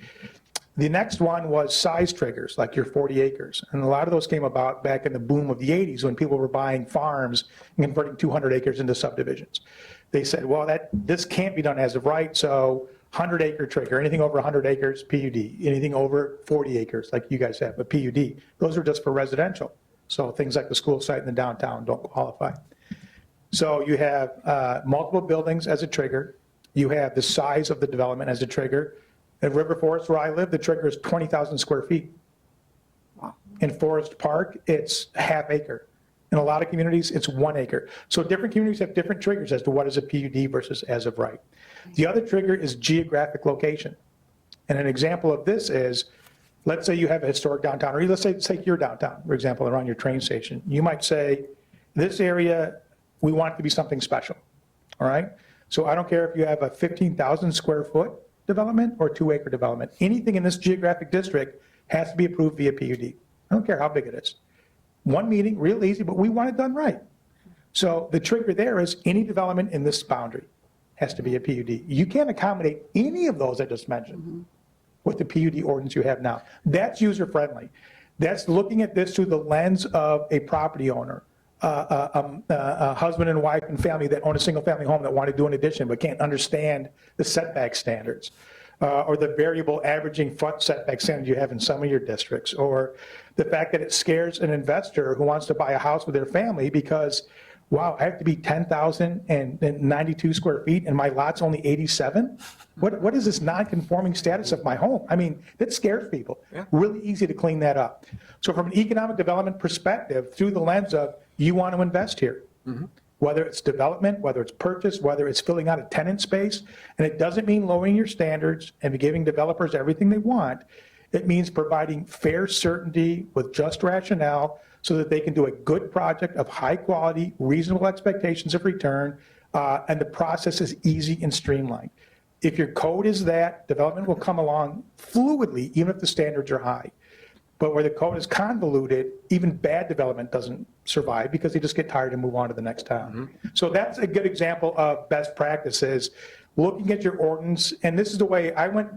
The next one was size triggers, like your 40 acres. And a lot of those came about back in the boom of the 80s when people were buying farms and converting 200 acres into subdivisions. They said, well, this can't be done as of right, so 100-acre trigger, anything over 100 acres, PUD. Anything over 40 acres, like you guys have, a PUD. Those are just for residential. So things like the school site in the downtown don't qualify. So you have multiple buildings as a trigger. You have the size of the development as a trigger. At River Forest, where I live, the trigger is 20,000 square feet. In Forest Park, it's half acre. In a lot of communities, it's 1 acre. So different communities have different triggers as to what is a PUD versus as of right. The other trigger is geographic location. And an example of this is, let's say you have a historic downtown, or let's say take your downtown, for example, around your train station. You might say, this area, we want it to be something special, all right? So I don't care if you have a 15,000 square foot development or 2-acre development. Anything in this geographic district has to be approved via PUD. I don't care how big it is. One meeting, real easy, but we want it done right. So the trigger there is any development in this boundary has to be a PUD. You can't accommodate any of those I just mentioned with the PUD ordinance you have now. That's user-friendly. That's looking at this through the lens of a property owner, a husband and wife and family that own a single-family home that want to do an addition but can't understand the setback standards. or the variable averaging front setback standard you have in some of your districts, or the fact that it scares an investor who wants to buy a house with their family because, wow, I have to be 10,092 square feet and my lot's only 87? What is this non-conforming status of my home? I mean, that scares people. Really easy to clean that up. So from an economic development perspective, through the lens of you want to invest here, whether it's development, whether it's purchase, whether it's filling out a tenant space, and it doesn't mean lowering your standards and giving developers everything they want. It means providing fair certainty with just rationale so that they can do a good project of high quality, reasonable expectations of return, and the process is easy and streamlined. If your code is that, development will come along fluidly, even if the standards are high. But where the code is convoluted, even bad development doesn't survive because they just get tired and move on to the next town. So that's a good example of best practices, looking at your ordinance. And this is the way I went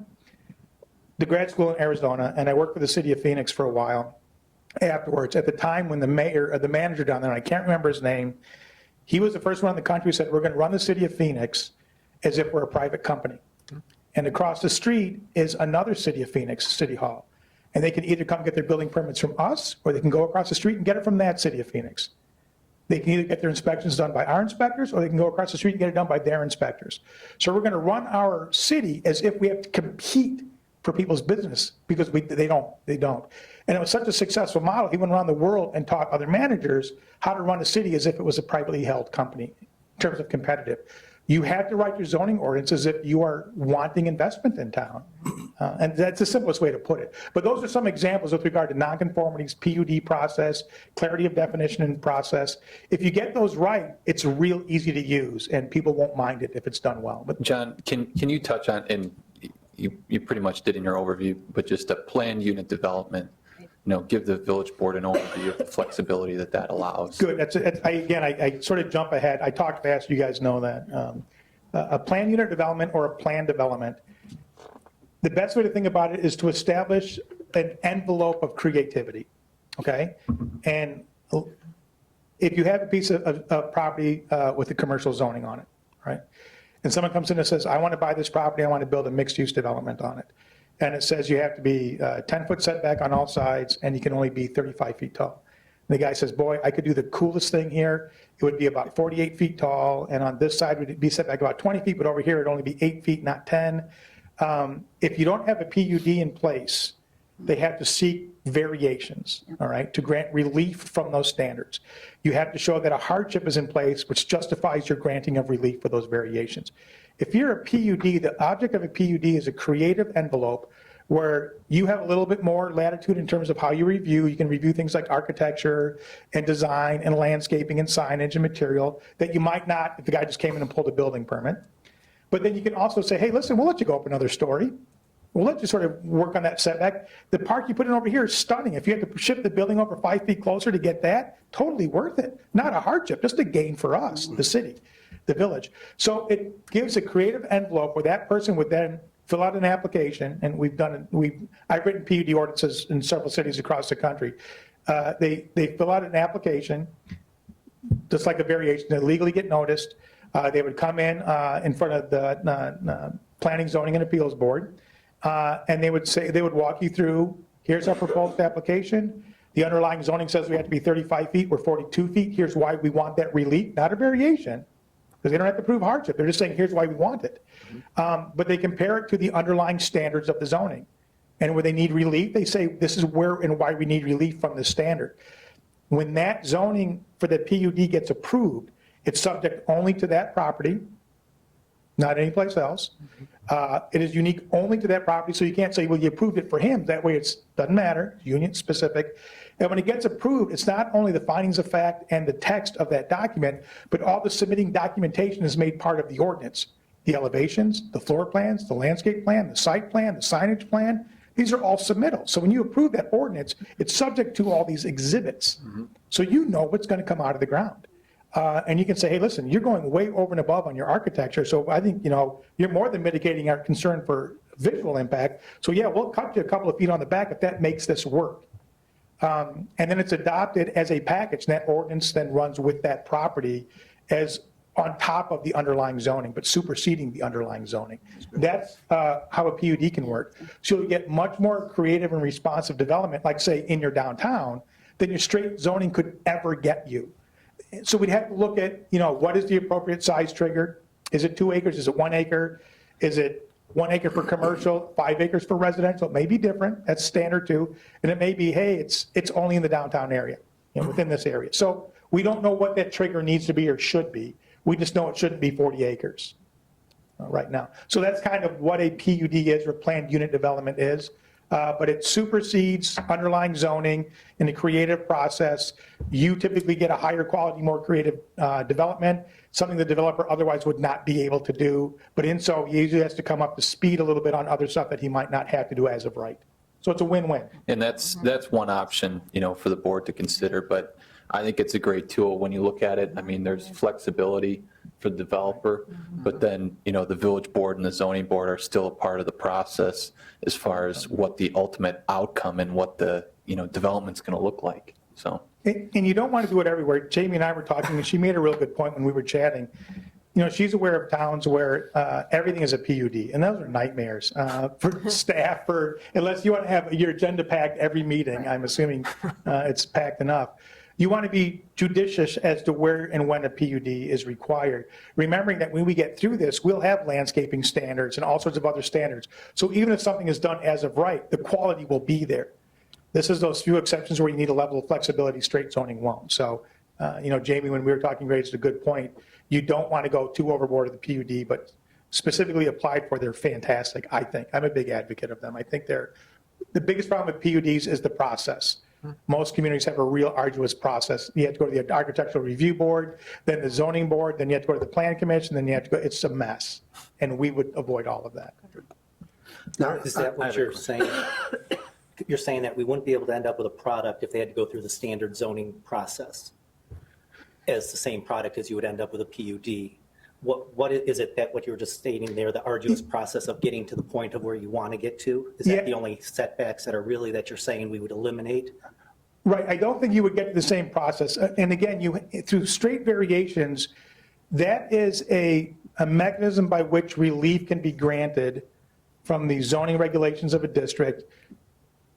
to grad school in Arizona, and I worked for the city of Phoenix for a while afterwards. At the time when the mayor, or the manager down there, I can't remember his name, he was the first one in the country who said, we're going to run the city of Phoenix as if we're a private company. And across the street is another city of Phoenix, City Hall. And they can either come get their building permits from us, or they can go across the street and get it from that city of Phoenix. They can either get their inspections done by our inspectors, or they can go across the street and get it done by their inspectors. So we're going to run our city as if we have to compete for people's business, because they don't. And it was such a successful model, he went around the world and taught other managers how to run a city as if it was a privately held company in terms of competitive. You have to write your zoning ordinance as if you are wanting investment in town. And that's the simplest way to put it. But those are some examples with regard to nonconformities, PUD process, clarity of definition and process. If you get those right, it's real easy to use, and people won't mind it if it's done well. But John, can you touch on, and you pretty much did in your overview, but just a planned unit development, give the village board an overview of the flexibility that allows. Good. I sort of jump ahead. I talked fast, you guys know that. A planned unit development or a planned development, the best way to think about it is to establish an envelope of creativity, okay? And if you have a piece of property with a commercial zoning on it, right? And someone comes in and says, I want to buy this property, I want to build a mixed-use development on it. And it says you have to be 10-foot setback on all sides, and you can only be 35 feet tall. And the guy says, boy, I could do the coolest thing here. It would be about 48 feet tall, and on this side would be set back about 20 feet, but over here it'd only be 8 feet, not 10. If you don't have a PUD in place, they have to seek variations, all right, to grant relief from those standards. You have to show that a hardship is in place which justifies your granting of relief for those variations. If you're a PUD, the object of a PUD is a creative envelope where you have a little bit more latitude in terms of how you review. You can review things like architecture and design and landscaping and signage and material that you might not if the guy just came in and pulled a building permit. But then you can also say, hey, listen, we'll let you go up another story. We'll let you sort of work on that setback. The park you put in over here is stunning. If you have to shift the building over 5 feet closer to get that, totally worth it. Not a hardship, just a gain for us, the city, the village. So it gives a creative envelope where that person would then fill out an application, and I've written PUD ordinances in several cities across the country. They fill out an application, just like a variation, they legally get noticed. They would come in front of the Planning, Zoning, and Appeals Board, and they would walk you through, here's our proposed application. The underlying zoning says we have to be 35 feet, we're 42 feet. Here's why we want that relief, not a variation, because they don't have to prove hardship. They're just saying, here's why we want it. But they compare it to the underlying standards of the zoning. And where they need relief, they say, this is where and why we need relief from the standard. When that zoning for the PUD gets approved, it's subject only to that property, not anyplace else. It is unique only to that property, so you can't say, well, you approved it for him. That way it doesn't matter, it's union specific. And when it gets approved, it's not only the findings of fact and the text of that document, but all the submitting documentation is made part of the ordinance. The elevations, the floor plans, the landscape plan, the site plan, the signage plan, these are all submittals. So when you approve that ordinance, it's subject to all these exhibits. So you know what's going to come out of the ground. And you can say, hey, listen, you're going way over and above on your architecture. So I think, you're more than mitigating our concern for visual impact. So yeah, we'll cut you a couple of feet on the back if that makes this work. And then it's adopted as a package. And that ordinance then runs with that property as on top of the underlying zoning, but superseding the underlying zoning. That's how a PUD can work. So you'll get much more creative and responsive development, like say in your downtown, than your straight zoning could ever get you. So we'd have to look at, what is the appropriate size trigger? Is it 2 acres? Is it 1 acre? Is it 1 acre for commercial, 5 acres for residential? It may be different. That's standard too. And it may be, hey, it's only in the downtown area, within this area. So we don't know what that trigger needs to be or should be. We just know it shouldn't be 40 acres right now. So that's kind of what a PUD is, or planned unit development is. But it supersedes underlying zoning in the creative process. You typically get a higher quality, more creative development, something the developer otherwise would not be able to do. But in so, he usually has to come up to speed a little bit on other stuff that he might not have to do as of right. So it's a win-win. And that's one option, for the board to consider, but I think it's a great tool when you look at it. I mean, there's flexibility for the developer, but then, the village board and the zoning board are still a part of the process as far as what the ultimate outcome and what the, development's going to look like, so. And you don't want to do it everywhere. Jamie and I were talking, and she made a real good point when we were chatting. She's aware of towns where everything is a PUD, and those are nightmares for staff, unless you want to have your agenda packed every meeting. I'm assuming it's packed enough. You want to be judicious as to where and when a PUD is required, remembering that when we get through this, we'll have landscaping standards and all sorts of other standards. So even if something is done as of right, the quality will be there. This is those few exceptions where you need a level of flexibility straight zoning won't. So, Jamie, when we were talking, raised a good point. You don't want to go too overboard with the PUD, but specifically applied for, they're fantastic, I think. I'm a big advocate of them. I think the biggest problem with PUDs is the process. Most communities have a real arduous process. You have to go to the architectural review board, then the zoning board, then you have to go to the plan commission, then you have to go, it's a mess. And we would avoid all of that. Now, is that what you're saying? You're saying that we wouldn't be able to end up with a product if they had to go through the standard zoning process as the same product as you would end up with a PUD? What is it that what you were just stating there, the arduous process of getting to the point of where you want to get to? Is that the only setbacks that are really that you're saying we would eliminate? Right. I don't think you would get to the same process. And again, through straight variations, that is a mechanism by which relief can be granted from the zoning regulations of a district,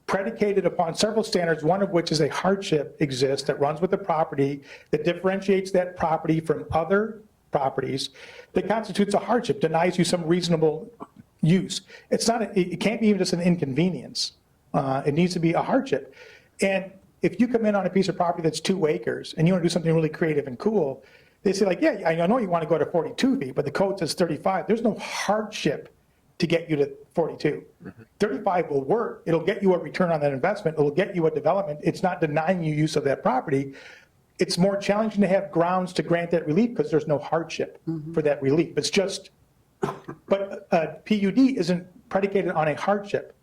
predicated upon several standards, one of which is a hardship exists that runs with the property that differentiates that property from other properties that constitutes a hardship, denies you some reasonable use. It can't be even just an inconvenience. It needs to be a hardship. And if you come in on a piece of property that's 2 acres and you want to do something really creative and cool, they say like, yeah, I know you want to go to 42 feet, but the code says 35. There's no hardship to get you to 42. 35 will work. It'll get you a return on that investment. It'll get you a development. It's not denying you use of that property. It's more challenging to have grounds to grant that relief because there's no hardship for that relief. It's just, but PUD isn't predicated on a hardship.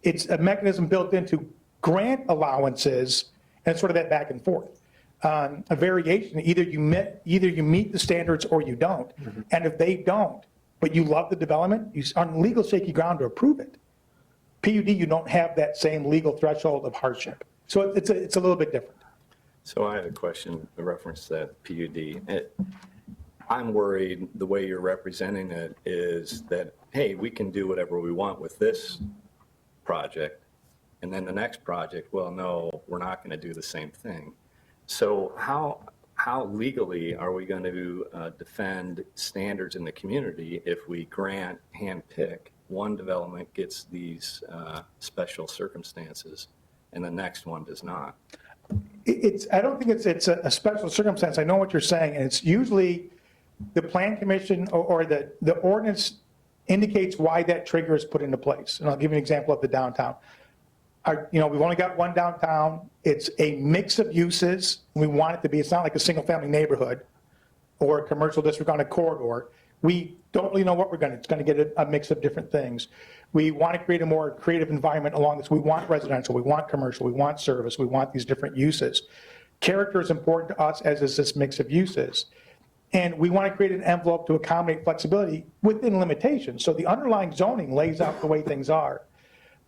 It's a mechanism built into grant allowances, and it's sort of that back and forth. A variation, either you meet the standards or you don't. And if they don't, but you love the development, you're on legal shaky ground to approve it. PUD, you don't have that same legal threshold of hardship. So it's a little bit different. So I have a question in reference to that PUD. I'm worried the way you're representing it is that, hey, we can do whatever we want with this project. And then the next project, well, no, we're not going to do the same thing. So how legally are we going to defend standards in the community if we handpick one development gets these special circumstances and the next one does not? I don't think it's a special circumstance. I know what you're saying, and it's usually the plan commission or the ordinance indicates why that trigger is put into place. And I'll give you an example of the downtown. We've only got one downtown. It's a mix of uses. We want it to be. It's not like a single-family neighborhood or a commercial district on a corridor. We don't really know what it's going to get a mix of different things. We want to create a more creative environment along this. We want residential, we want commercial, we want service, we want these different uses. Character is important to us, as is this mix of uses. And we want to create an envelope to accommodate flexibility within limitations. So the underlying zoning lays out the way things are.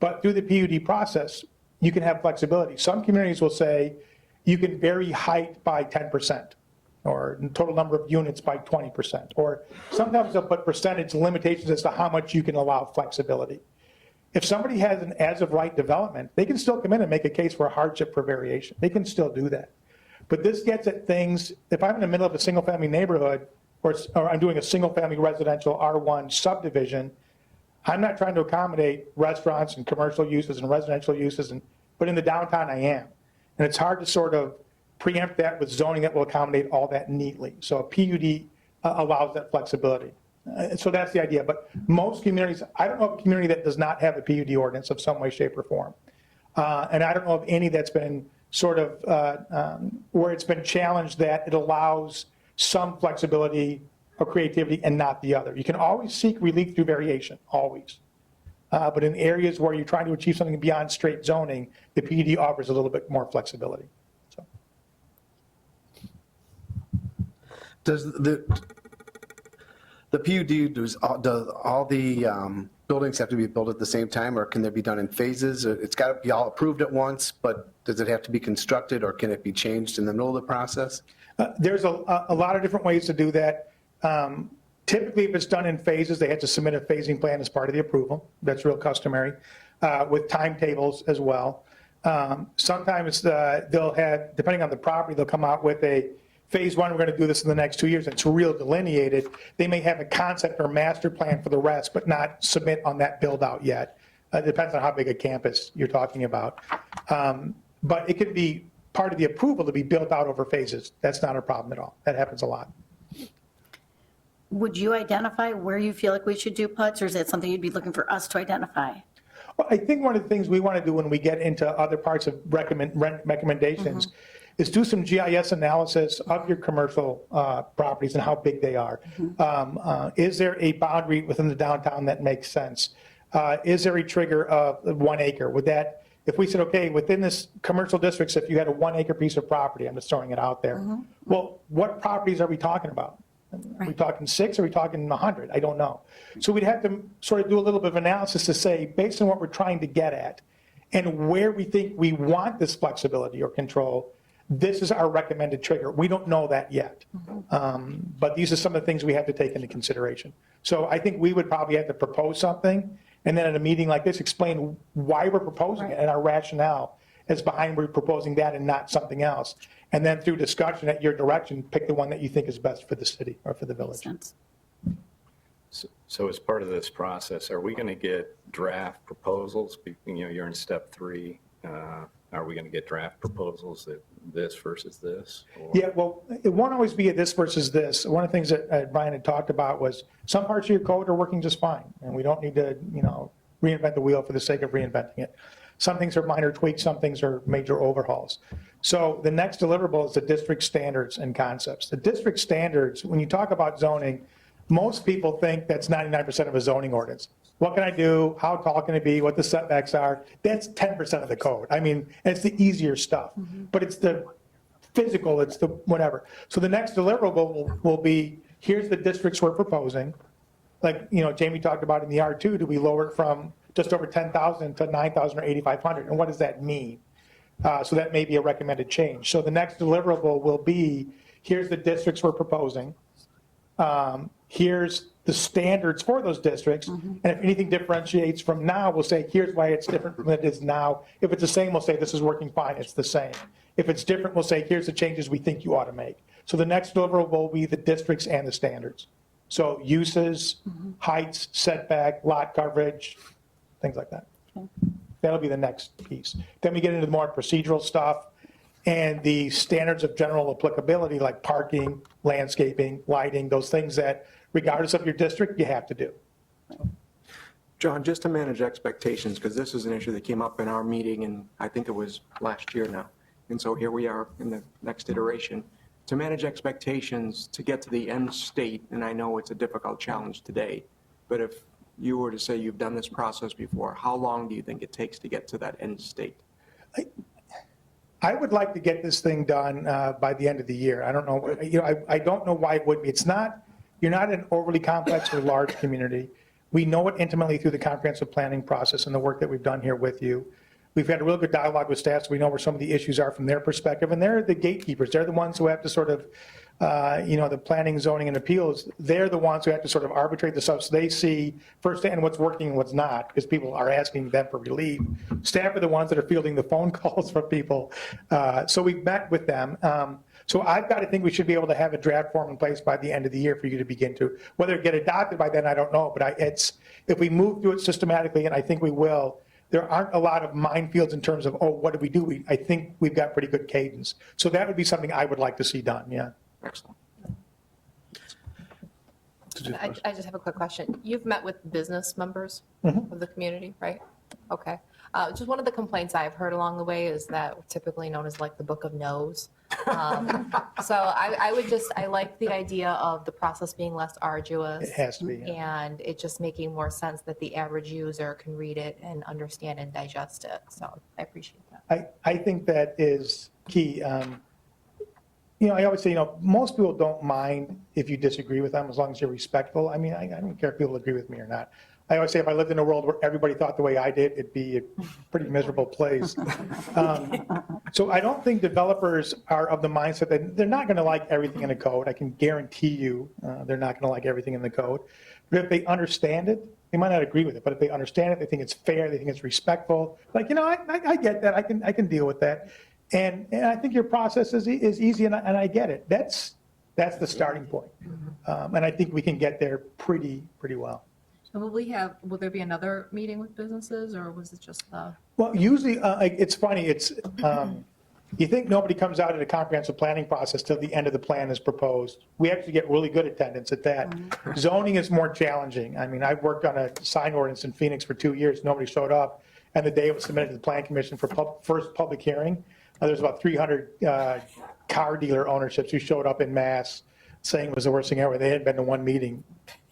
But through the PUD process, you can have flexibility. Some communities will say you can vary height by 10%. or total number of units by 20%. Or sometimes they'll put percentage limitations as to how much you can allow flexibility. If somebody has an as-of-right development, they can still come in and make a case for a hardship for variation. They can still do that. But this gets at things, if I'm in the middle of a single-family neighborhood, or I'm doing a single-family residential R1 subdivision, I'm not trying to accommodate restaurants and commercial uses and residential uses, but in the downtown I am. And it's hard to sort of preempt that with zoning that will accommodate all that neatly. So a PUD allows that flexibility. So that's the idea. But most communities, I don't know of a community that does not have a PUD ordinance of some way, shape, or form. And I don't know of any that's been sort of where it's been challenged that it allows some flexibility or creativity and not the other. You can always seek relief through variation, always. But in areas where you're trying to achieve something beyond straight zoning, the PUD offers a little bit more flexibility. So. Does the PUD, does all the buildings have to be built at the same time, or can they be done in phases? It's got to be all approved at once, but does it have to be constructed, or can it be changed in the middle of the process? There's a lot of different ways to do that. Typically, if it's done in phases, they have to submit a phasing plan as part of the approval. That's real customary, with timetables as well. Sometimes they'll have, depending on the property, they'll come out with a phase one, we're going to do this in the next 2 years. It's real delineated. They may have a concept or master plan for the rest, but not submit on that build out yet. It depends on how big a campus you're talking about. But it could be part of the approval to be built out over phases. That's not a problem at all. That happens a lot. Would you identify where you feel like we should do PUDs, or is that something you'd be looking for us to identify? Well, I think one of the things we want to do when we get into other parts of recommendations is do some GIS analysis of your commercial properties and how big they are. Is there a boundary within the downtown that makes sense? Is there a trigger of 1 acre? Would that, if we said, okay, within this commercial districts, if you had a 1 acre piece of property, I'm just throwing it out there. Well, what properties are we talking about? Are we talking 6? Are we talking 100? I don't know. So we'd have to sort of do a little bit of analysis to say, based on what we're trying to get at and where we think we want this flexibility or control, this is our recommended trigger. We don't know that yet. But these are some of the things we have to take into consideration. So I think we would probably have to propose something, and then at a meeting like this, explain why we're proposing it and our rationale is behind we're proposing that and not something else. And then through discussion at your direction, pick the one that you think is best for the city or for the village. Makes sense. So as part of this process, are we going to get draft proposals? You're in step 3. Are we going to get draft proposals that this versus this? Or? Yeah, well, it won't always be a this versus this. One of the things that Brian had talked about was some parts of your code are working just fine, and we don't need to, reinvent the wheel for the sake of reinventing it. Some things are minor tweaks, some things are major overhauls. So the next deliverable is the district standards and concepts. The district standards, when you talk about zoning, most people think that's 99% of a zoning ordinance. What can I do? How tall can it be? What the setbacks are? That's 10% of the code. I mean, it's the easier stuff, but it's the physical, it's the whatever. So the next deliverable will be, here's the districts we're proposing. Like, Jamie talked about in the R2, do we lower it from just over 10,000 to 9,000 or 8,500? And what does that mean? So that may be a recommended change. So the next deliverable will be, here's the districts we're proposing. Here's the standards for those districts. And if anything differentiates from now, we'll say, here's why it's different from it is now. If it's the same, we'll say, this is working fine, it's the same. If it's different, we'll say, here's the changes we think you ought to make. So the next deliverable will be the districts and the standards. So uses, heights, setback, lot coverage, things like that. That'll be the next piece. Then we get into the more procedural stuff and the standards of general applicability, like parking, landscaping, lighting, those things that regardless of your district, you have to do. John, just to manage expectations, because this is an issue that came up in our meeting, and I think it was last year now. And so here we are in the next iteration. To manage expectations, to get to the end state, and I know it's a difficult challenge today, but if you were to say you've done this process before, how long do you think it takes to get to that end state? I would like to get this thing done by the end of the year. I don't know, I don't know why it would be. It's not, you're not an overly complex or large community. We know it intimately through the comprehensive planning process and the work that we've done here with you. We've had a real good dialogue with staff, so we know where some of the issues are from their perspective, and they're the gatekeepers. They're the ones who have to sort of, the planning, zoning, and appeals, they're the ones who have to sort of arbitrate the stuff, so they see firsthand what's working and what's not, because people are asking them for relief. Staff are the ones that are fielding the phone calls from people. So we've met with them. So I've got to think we should be able to have a draft form in place by the end of the year for you to begin to. Whether it get adopted by then, I don't know, but if we move through it systematically, and I think we will, there aren't a lot of minefields in terms of, oh, what do we do? I think we've got pretty good cadence. So that would be something I would like to see done, yeah. Excellent. I just have a quick question. You've met with business members Mhm. of the community, right? Okay. Just one of the complaints I've heard along the way is that we're typically known as like the book of no's. So I like the idea of the process being less arduous. It has to be, yeah. And it just making more sense that the average user can read it and understand and digest it. So I appreciate that. I think that is key. I always say, most people don't mind if you disagree with them as long as you're respectful. I mean, I don't care if people agree with me or not. I always say if I lived in a world where everybody thought the way I did, it'd be a pretty miserable place. So I don't think developers are of the mindset that they're not going to like everything in the code. I can guarantee you they're not going to like everything in the code. But if they understand it, they might not agree with it, but if they understand it, they think it's fair, they think it's respectful. Like, I get that. I can deal with that. And I think your process is easy, and I get it. That's the starting point. And I think we can get there pretty well. So will there be another meeting with businesses, or was it just the? Well, usually, it's funny, you think nobody comes out at a comprehensive planning process till the end of the plan is proposed. We actually get really good attendance at that. Zoning is more challenging. I mean, I've worked on a sign ordinance in Phoenix for 2 years, nobody showed up, and the day it was submitted to the Plan Commission for first public hearing, there's about 300 car dealer ownerships who showed up in mass saying it was the worst thing ever. They hadn't been to one meeting,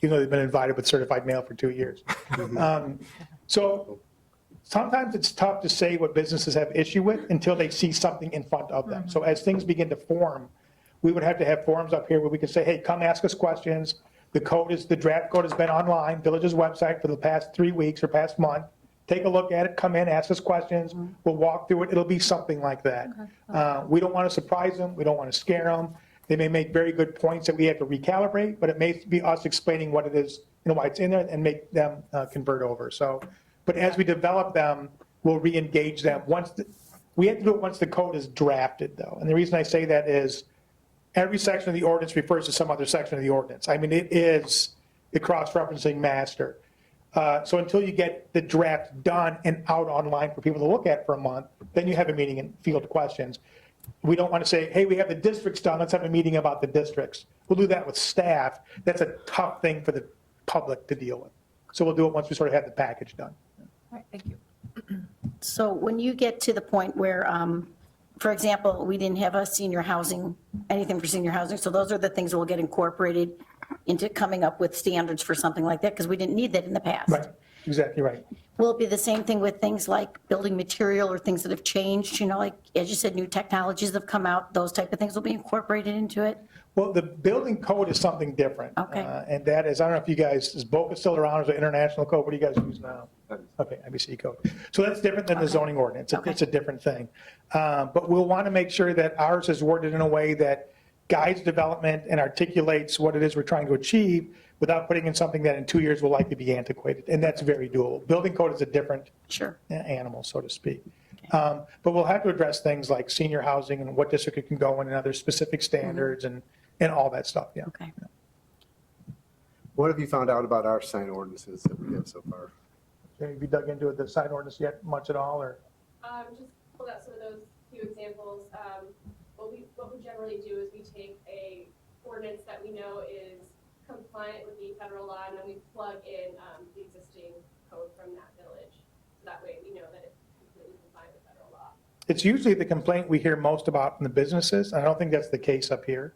even though they've been invited with certified mail for 2 years. So sometimes it's tough to say what businesses have issue with until they see something in front of them. So as things begin to form, we would have to have forums up here where we could say, hey, come ask us questions. The draft code has been online, Village's website for the past 3 weeks or past month. Take a look at it, come in, ask us questions. We'll walk through it. It'll be something like that. We don't want to surprise them. We don't want to scare them. They may make very good points that we have to recalibrate, but it may be us explaining what it is, why it's in there, and make them convert over. So, but as we develop them, we'll re-engage them. We have to do it once the code is drafted, though. And the reason I say that is every section of the ordinance refers to some other section of the ordinance. I mean, it is the cross-referencing master. So until you get the draft done and out online for people to look at for a month, then you have a meeting and field questions. We don't want to say, hey, we have the districts done, let's have a meeting about the districts. We'll do that with staff. That's a tough thing for the public to deal with. So we'll do it once we sort of have the package done. All right, thank you. So when you get to the point where, for example, we didn't have anything for senior housing, so those are the things that will get incorporated into coming up with standards for something like that, because we didn't need that in the past. Right, exactly right. Will it be the same thing with things like building material or things that have changed, like, as you said, new technologies have come out, those type of things will be incorporated into it? Well, the building code is something different. Okay. And that is, I don't know if you guys, is BOCA still around, is it international code? What do you guys use now? Okay, IBC code. So that's different than the zoning ordinance. It's a different thing. But we'll want to make sure that ours is worded in a way that guides development and articulates what it is we're trying to achieve without putting in something that in 2 years will likely be antiquated. And that's very doable. Building code is a different animal, so to speak. But we'll have to address things like senior housing and what district it can go in and other specific standards and all that stuff, yeah. Okay. What have you found out about our sign ordinances that we have so far? Have you dug into the sign ordinance yet much at all, or? Just pulled out some of those few examples. What we generally do is we take a ordinance that we know is compliant with the federal law, and then we plug in the existing code from that village. So that way we know that it's completely compliant with federal law. It's usually the complaint we hear most about from the businesses. I don't think that's the case up here.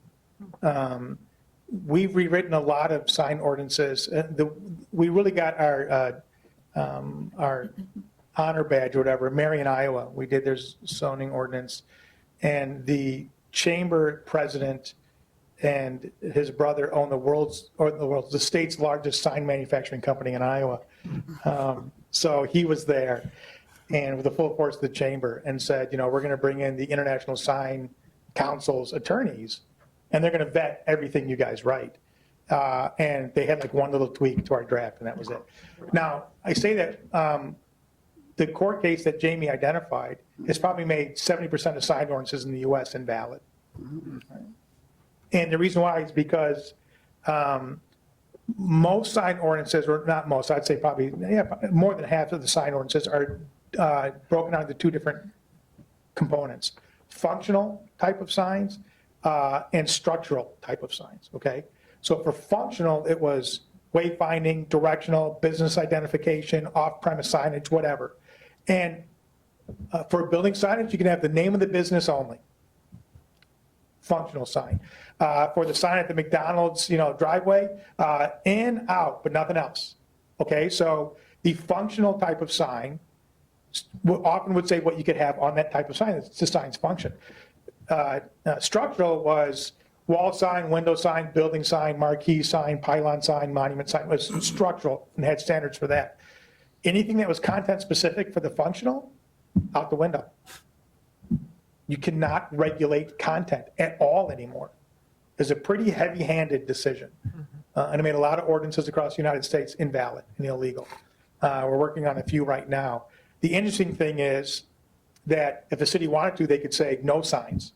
We've rewritten a lot of sign ordinances. We really got our honor badge or whatever, Marion, Iowa. We did their zoning ordinance, and the chamber president and his brother own the state's largest sign manufacturing company in Iowa. So he was there. and with the full force of the chamber and said, you know, we're going to bring in the International Sign Council's attorneys, and they're going to vet everything you guys write. And they had like one little tweak to our draft, and that was it. Now, I say that the court case that Jamie identified has probably made 70% of sign ordinances in the US invalid. And the reason why is because most sign ordinances, or not most, I'd say probably more than half of the sign ordinances are broken down into two different components: functional type of signs and structural type of signs, okay? So for functional, it was wayfinding, directional, business identification, off-premise signage, whatever. And for building signage, you can have the name of the business only. Functional sign. For the sign at the McDonald's, you know, driveway, in, out, but nothing else. Okay, so the functional type of sign often would say what you could have on that type of sign. It's the sign's function. Structural was wall sign, window sign, building sign, marquee sign, pylon sign, monument sign. It was structural and had standards for that. Anything that was content specific for the functional, out the window. You cannot regulate content at all anymore. It's a pretty heavy-handed decision. And it made a lot of ordinances across the United States invalid and illegal. We're working on a few right now. The interesting thing is that if the city wanted to, they could say no signs.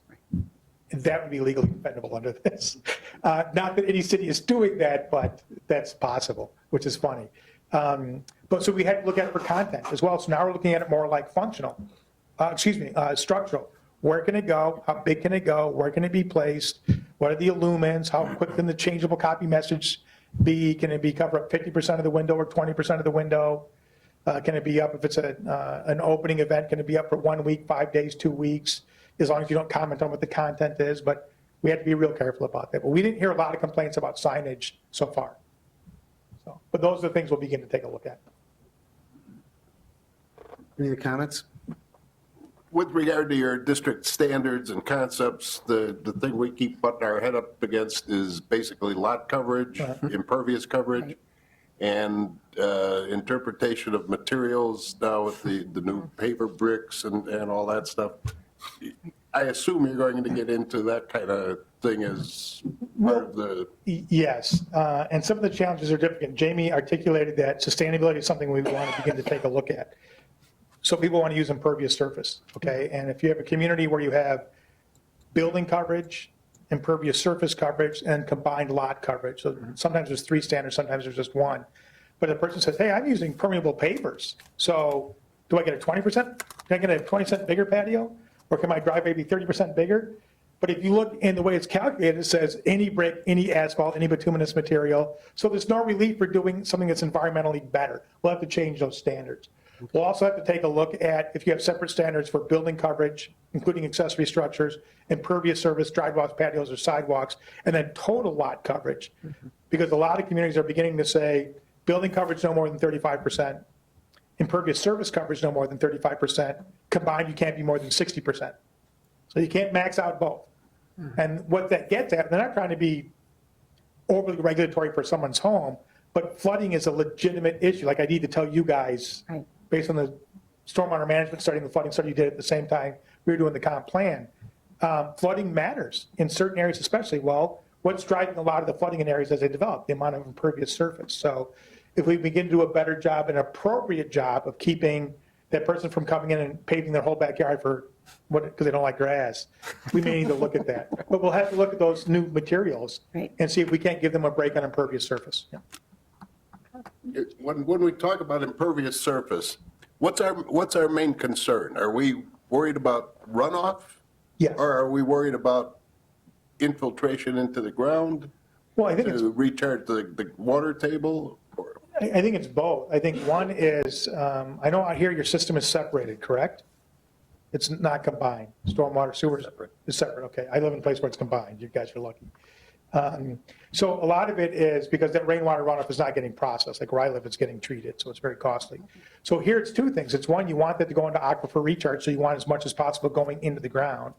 That would be legally defendable under this. Not that any city is doing that, but that's possible, which is funny. But so we had to look at it for content as well. So now we're looking at it more like functional, structural. Where can it go? How big can it go? Where can it be placed? What are the illumens? How quick can the changeable copy message be? Can it be cover up 50% of the window or 20% of the window? Can it be up if it's an opening event? Can it be up for 1 week, 5 days, 2 weeks? As long as you don't comment on what the content is, but we have to be real careful about that. But we didn't hear a lot of complaints about signage so far. So, but those are the things we'll begin to take a look at. Any other comments? With regard to your district standards and concepts, the thing we keep butting our head up against is basically lot coverage, impervious coverage, and interpretation of materials now with the new paver bricks and all that stuff. I assume you're going to get into that kind of thing as part of the... Yes, and some of the challenges are different. Jamie articulated that sustainability is something we want to begin to take a look at. So people want to use impervious surface, okay? And if you have a community where you have building coverage, impervious surface coverage, and combined lot coverage, so sometimes there's 3 standards, sometimes there's just 1. But the person says, hey, I'm using permeable pavers, so do I get a 20%? Can I get a 20% bigger patio? Or can my driveway be 30% bigger? But if you look in the way it's calculated, it says any brick, any asphalt, any bituminous material. So there's no relief for doing something that's environmentally better. We'll have to change those standards. We'll also have to take a look at if you have separate standards for building coverage, including accessory structures, impervious surface, drivewalks, patios, or sidewalks, and then total lot coverage. Because a lot of communities are beginning to say building coverage no more than 35%, impervious surface coverage no more than 35%, combined you can't be more than 60%. So you can't max out both. And what that gets at, they're not trying to be overly regulatory for someone's home, but flooding is a legitimate issue. Like I need to tell you guys, based on the stormwater management study and the flooding study you did at the same time we were doing the comp plan, flooding matters in certain areas especially. Well, what's driving a lot of the flooding in areas as they develop? The amount of impervious surface. So if we begin to do a better job, an appropriate job of keeping that person from coming in and paving their whole backyard for what, because they don't like grass, we may need to look at that. But we'll have to look at those new materials and see if we can't give them a break on impervious surface. Yeah. When we talk about impervious surface, what's our main concern? Are we worried about runoff? Yes. Or are we worried about infiltration into the ground? Well, I think it's, to recharge the water table? I think it's both. I think one is, I know out here your system is separated, correct? It's not combined. Stormwater sewer is separate. Okay. I live in a place where it's combined. You guys are lucky. So a lot of it is because that rainwater runoff is not getting processed. Like where I live, it's getting treated, so it's very costly. So here it's 2 things. It's one, you want that to go into aquifer recharge, so you want as much as possible going into the ground.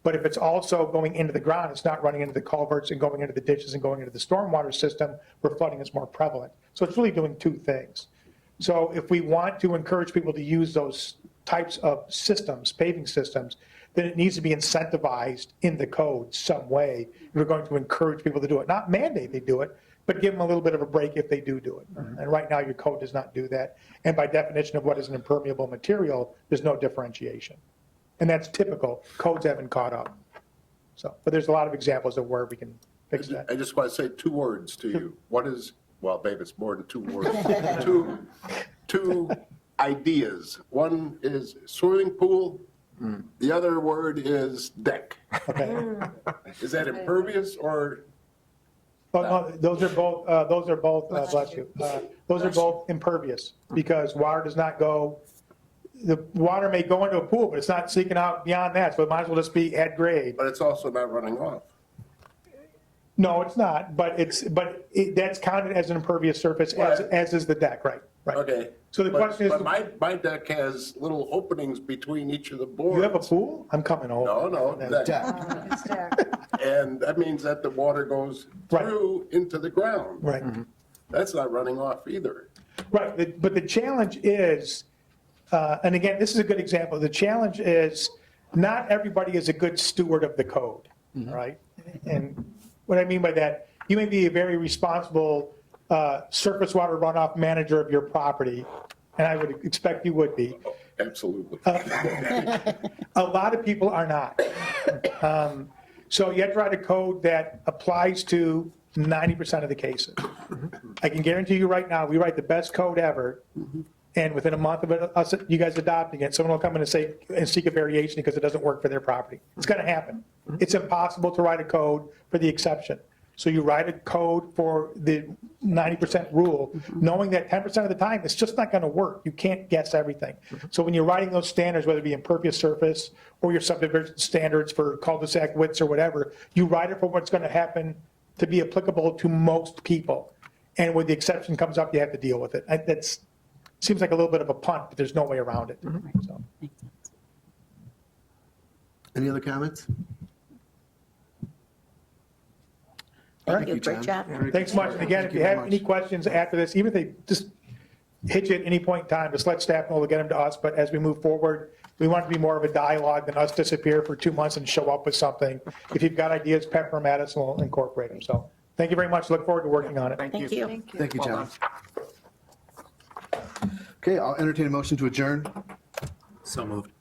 But if it's also going into the ground, it's not running into the culverts and going into the ditches and going into the stormwater system where flooding is more prevalent. So it's really doing 2 things. So if we want to encourage people to use those types of systems, paving systems, then it needs to be incentivized in the code some way. We're going to encourage people to do it, not mandate they do it, but give them a little bit of a break if they do it. And right now, your code does not do that. And by definition of what is an impermeable material, there's no differentiation. And that's typical. Codes haven't caught up. So, but there's a lot of examples of where we can fix that. I just want to say 2 words to you. What is, well, maybe it's more than 2 words. Two ideas. One is swimming pool. The other word is deck. Okay. Is that impervious or? Oh, no, those are both, bless you. Those are both impervious because water does not go, the water may go into a pool, but it's not seeking out beyond that. So it might as well just be at grade. But it's also not running off. No, it's not, but that's counted as an impervious surface as is the deck, right? Right. Okay. So the question is, But my deck has little openings between each of the boards. you have a pool? I'm coming over. No, deck. And that means that the water goes through into the ground. Right. That's not running off either. Right, but the challenge is, and again, this is a good example, the challenge is not everybody is a good steward of the code, right? And what I mean by that, you may be a very responsible surface water runoff manager of your property, and I would expect you would be. Absolutely. A lot of people are not. So you have to write a code that applies to 90% of the cases. I can guarantee you right now, we write the best code ever, and within a month of it, us, you guys adopting it, someone will come in and seek a variation because it doesn't work for their property. It's going to happen. It's impossible to write a code for the exception. So you write a code for the 90% rule, knowing that 10% of the time, it's just not going to work. You can't guess everything. So when you're writing those standards, whether it be impervious surface or your subdivision standards for cul-de-sac widths or whatever, you write it for what's going to happen to be applicable to most people. And when the exception comes up, you have to deal with it. That seems like a little bit of a punt, but there's no way around it. So. Any other comments? Thank you, great job. Thanks much. And again, if you have any questions after this, even if they just hit you at any point in time, just let staff know, we'll get them to us. But as we move forward, we want it to be more of a dialogue than us disappear for 2 months and show up with something. If you've got ideas, pepper them at us and we'll incorporate them. So thank you very much. Look forward to working on it. Thank you. Thank you, John. Okay, I'll entertain a motion to adjourn. So moved.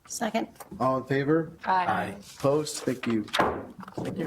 Second. All in favor? Aye. Opposed? Thank you. Thank you.